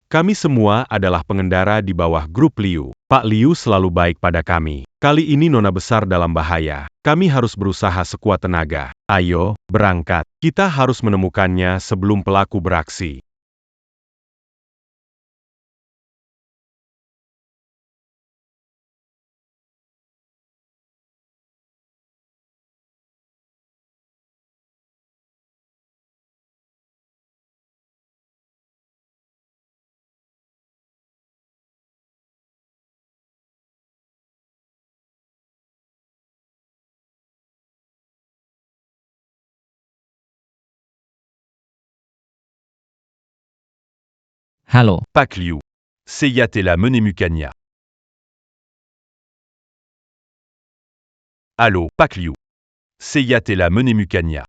Kami semua adalah pengendara di bawah grup Liu. Pak Liu selalu baik pada kami. Kali ini nona besar dalam bahaya. Kami harus berusaha sekuat tenaga. Ayo, berangkat. Kita harus menemukannya sebelum pelaku beraksi. Halo. Pak Liu. Seyatela Menemukanya. Allô, Pak Liu. Seyatela Menemukanya.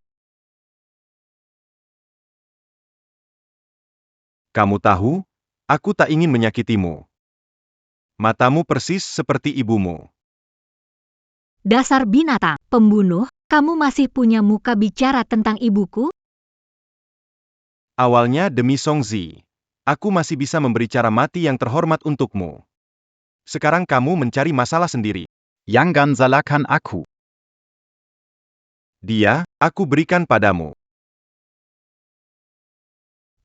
Kamu tahu, aku tak ingin menyakitimu. Matamu persis seperti ibumu. Dasar binatang, pembunuh, kamu masih punya muka bicara tentang ibuku? Awalnya demi Songzi. Aku masih bisa memberi cara mati yang terhormat untukmu. Sekarang kamu mencari masalah sendiri. Yangan salahkan aku. Dia, aku berikan padamu.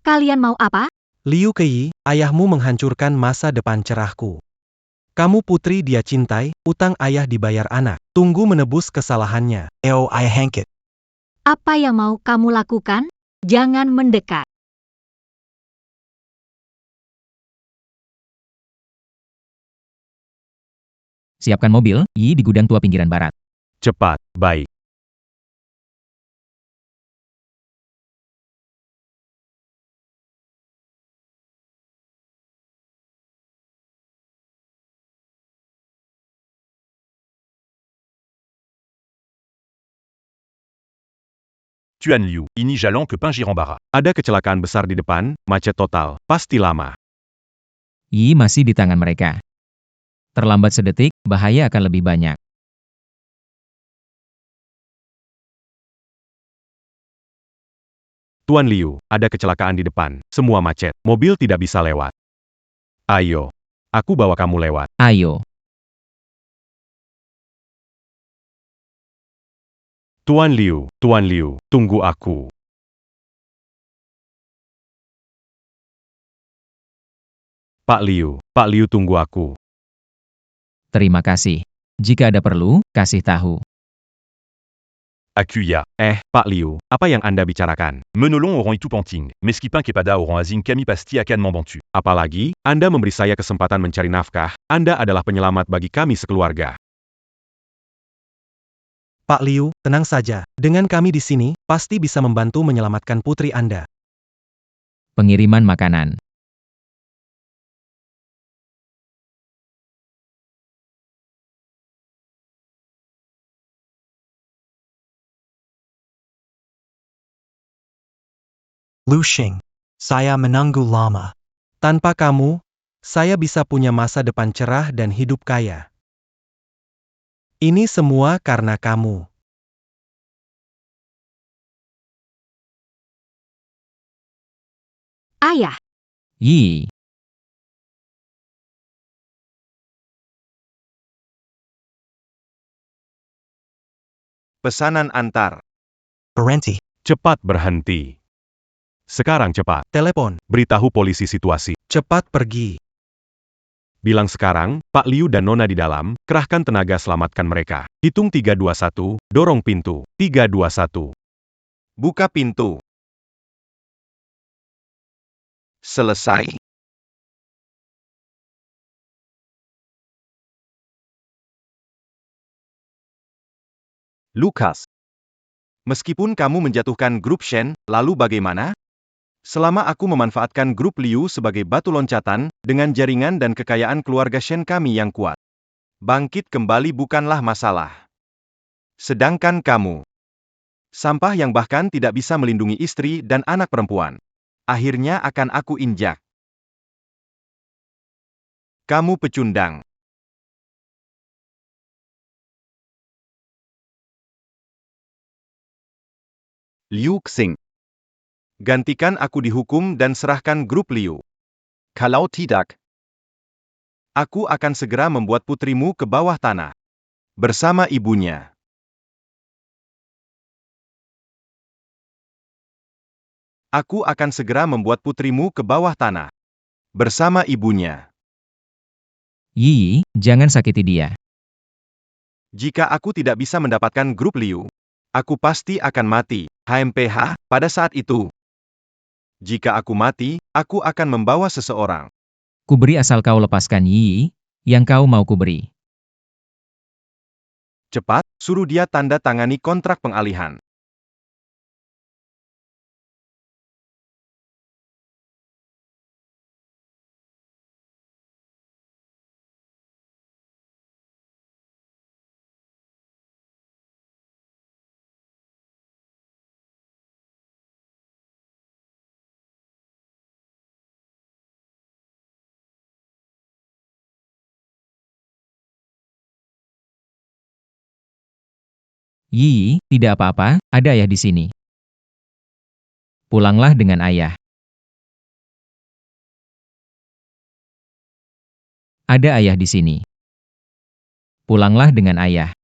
Kalian mau apa? Liu Kei, ayahmu menghancurkan masa depan cerahku. Kamu putri dia cintai, utang ayah dibayar anak. Tunggu menebus kesalahannya. Eo I hank it. Apa yang mau kamu lakukan? Jangan mendekat. Siapkan mobil, Yi di gudang tua pinggiran barat. Cepat, baik. Tuan Liu. Ini jalan ke Pingiran-Barat. Ada kecelakaan besar di depan, macet total, pasti lama. Yi masih di tangan mereka. Terlambat sedetik, bahaya akan lebih banyak. Tuan Liu, ada kecelakaan di depan, semua macet, mobil tidak bisa lewat. Ayo, aku bawa kamu lewat. Ayo. Tuan Liu, tunggu aku. Pak Liu tunggu aku. Terima kasih. Jika ada perlu, kasih tahu. Akuya. Pak Liu, apa yang Anda bicarakan? Menolong orang itu penting. Meskipun kepada orang asing kami pasti akan membantu. Apalagi, Anda memberi saya kesempatan mencari nafkah, Anda adalah penyelamat bagi kami sekeluarga. Pak Liu, tenang saja. Dengan kami di sini, pasti bisa membantu menyelamatkan putri Anda. Pengiriman makanan. Lu Xing. Saya menunggu lama. Tanpa kamu, saya bisa punya masa depan cerah dan hidup kaya. Ini semua karena kamu. Ayah, Yi. Pesanan antar. Berhenti. Cepat berhenti. Sekarang cepat, Telepon. beritahu polisi situasi. Cepat pergi. Bilang sekarang, Pak Liu dan Nona di dalam, kerahkan tenaga selamatkan mereka. Hitung 321, dorong pintu. 321. Buka pintu. Selesai. Lukas. Meskipun kamu menjatuhkan grup Shen, lalu bagaimana? Selama aku memanfaatkan grup Liu sebagai batu loncatan, dengan jaringan dan kekayaan keluarga Shen kami yang kuat. Bangkit kembali bukanlah masalah. Sedangkan kamu, sampah yang bahkan tidak bisa melindungi istri dan anak perempuan. Akhirnya akan aku injak. Kamu pecundang. Liu Xing. Gantikan aku dihukum dan serahkan grup Liu. Kalau tidak, Aku akan segera membuat putrimu ke bawah tanah. Bersama ibunya. Aku akan segera membuat putrimu ke bawah tanah. Bersama ibunya. Yi, jangan sakiti dia. Jika aku tidak bisa mendapatkan grup Liu, aku pasti akan mati. HMPH, pada saat itu. Jika aku mati, aku akan membawa seseorang. Kuberi asal kau lepaskan Yi, yang kau mau kuberi. Cepat, suruh dia tanda tangani kontrak pengalihan. Yi, tidak apa-apa, ada ayah di sini. Pulanglah dengan ayah. Ada ayah di sini. Pulanglah dengan ayah.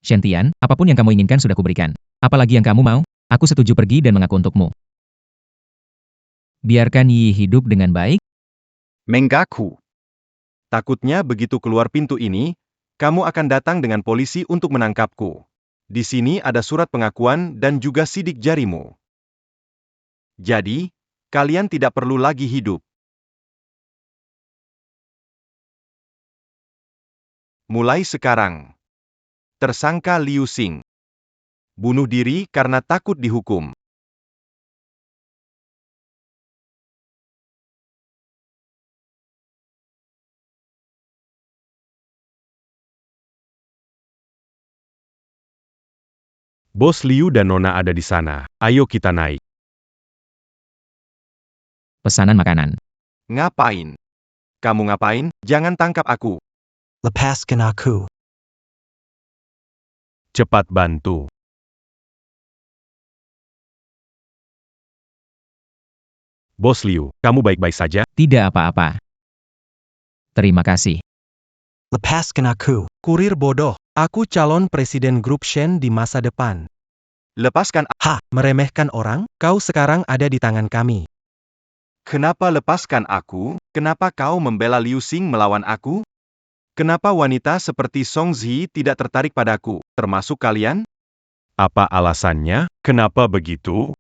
Shen-Tian, apapun yang kamu inginkan sudah kuberikan. Apalagi yang kamu mau, aku setuju pergi dan mengaku untukmu. Biarkan Yi hidup dengan baik. Mengaku. Takutnya begitu keluar pintu ini, kamu akan datang dengan polisi untuk menangkapku. Di sini ada surat pengakuan dan juga sidik jarimu. Jadi, kalian tidak perlu lagi hidup. Mulai sekarang. Tersangka Liu Xing. Bunuh diri karena takut dihukum. Bos Liu dan Nona ada di sana. Ayo kita naik. Pesanan makanan. Ngapain? Kamu ngapain? Jangan tangkap aku. Lepaskan aku. Cepat bantu. Bos Liu, kamu baik-baik saja? Tidak apa-apa. Terima kasih. Lepaskan aku. Kurir bodoh. Aku calon presiden grup Shen di masa depan. Lepaskan. Hah, meremehkan orang? Kau sekarang ada di tangan kami. Kenapa lepaskan aku? Kenapa kau membela Liu Xing melawan aku? Kenapa wanita seperti Song Zhi tidak tertarik padaku, termasuk kalian? Apa alasannya? Kenapa begitu?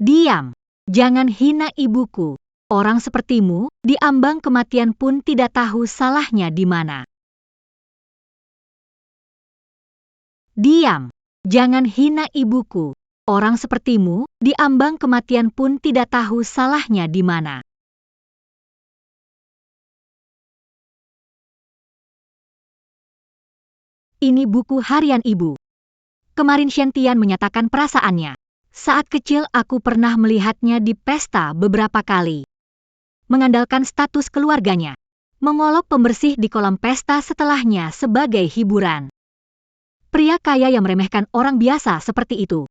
Diam. Jangan hina ibuku. Orang sepertimu, diambang kematian pun tidak tahu salahnya di mana. Diam. Jangan hina ibuku. Orang sepertimu, diambang kematian pun tidak tahu salahnya di mana. Ini buku harian ibu. Kemarin Shen-Tian menyatakan perasaannya. Saat kecil aku pernah melihatnya di pesta beberapa kali. Mengandalkan status keluarganya. Mengolok pembersih di kolam pesta setelahnya sebagai hiburan. Pria kaya yang meremehkan orang biasa seperti itu.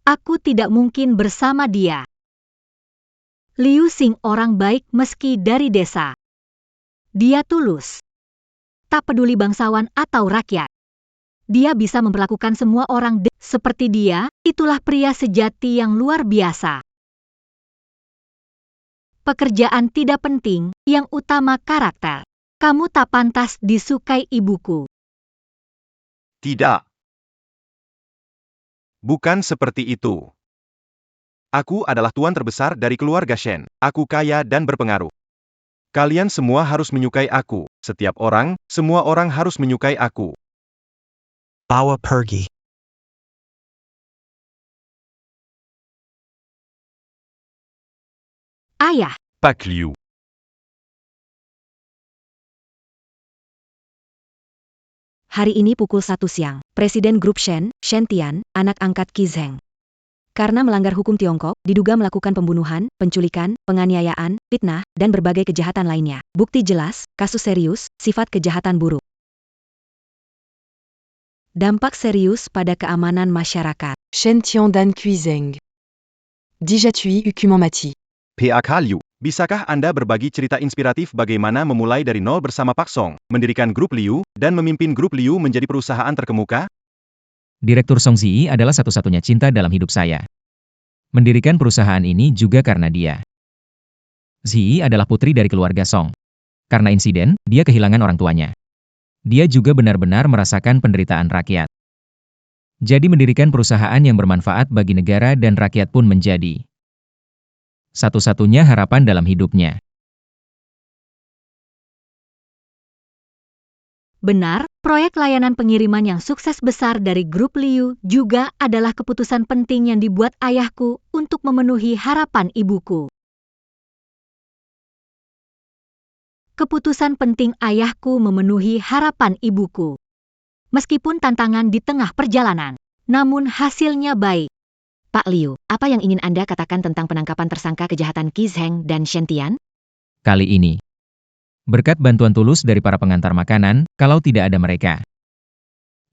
Aku tidak mungkin bersama dia. Liu Xing orang baik meski dari desa. Dia tulus. Tak peduli bangsawan atau rakyat. Dia bisa memperlakukan semua orang seperti dia, itulah pria sejati yang luar biasa. Pekerjaan tidak penting, yang utama karakter. Kamu tak pantas disukai ibuku. Tidak. Bukan seperti itu. Aku adalah tuan terbesar dari keluarga Shen. Aku kaya dan berpengaruh. Kalian semua harus menyukai aku. Setiap orang, semua orang harus menyukai aku. Bawa pergi. Ayah, Pak Liu. Hari ini pukul 1 siang, Presiden Grup Shen, Shen Tian, anak angkat Qi Zheng. Karena melanggar hukum Tiongkok, diduga melakukan pembunuhan, penculikan, penganiayaan, fitnah, dan berbagai kejahatan lainnya. Bukti jelas, kasus serius, sifat kejahatan buruk. Dampak serius pada keamanan masyarakat. Shen Tian Dan Qi Zheng. Dija Tui Hukuman Mati. PAK Liu. Bisakah Anda berbagi cerita inspiratif bagaimana memulai dari nol bersama Pak Song, mendirikan grup Liu, dan memimpin grup Liu menjadi perusahaan terkemuka? Direktur Song Ziyi adalah satu-satunya cinta dalam hidup saya. Mendirikan perusahaan ini juga karena dia. Ziyi adalah putri dari keluarga Song. Karena insiden, dia kehilangan orang tuanya. Dia juga benar-benar merasakan penderitaan rakyat. Jadi mendirikan perusahaan yang bermanfaat bagi negara dan rakyat pun menjadi satu-satunya harapan dalam hidupnya. benar, proyek layanan pengiriman yang sukses besar dari grup Liu juga adalah keputusan penting yang dibuat ayahku untuk memenuhi harapan ibuku. Keputusan penting ayahku memenuhi harapan ibuku. Meskipun tantangan di tengah perjalanan, namun hasilnya baik. Pak Liu, apa yang ingin Anda katakan tentang penangkapan tersangka kejahatan Qi Zheng dan Shen Tian? Kali ini, berkat bantuan tulus dari para pengantar makanan, kalau tidak ada mereka,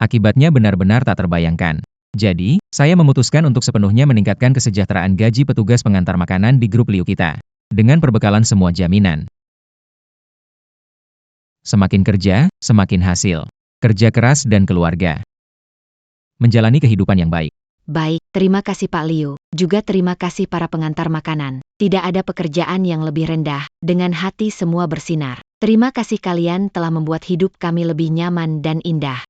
akibatnya benar-benar tak terbayangkan. Jadi, saya memutuskan untuk sepenuhnya meningkatkan kesejahteraan gaji petugas pengantar makanan di grup Liu kita, dengan perbekalan semua jaminan. Semakin kerja, semakin hasil. Kerja keras dan keluarga. Menjalani kehidupan yang baik. Baik, terima kasih Pak Liu. Juga terima kasih para pengantar makanan. Tidak ada pekerjaan yang lebih rendah, dengan hati semua bersinar. Terima kasih kalian telah membuat hidup kami lebih nyaman dan indah.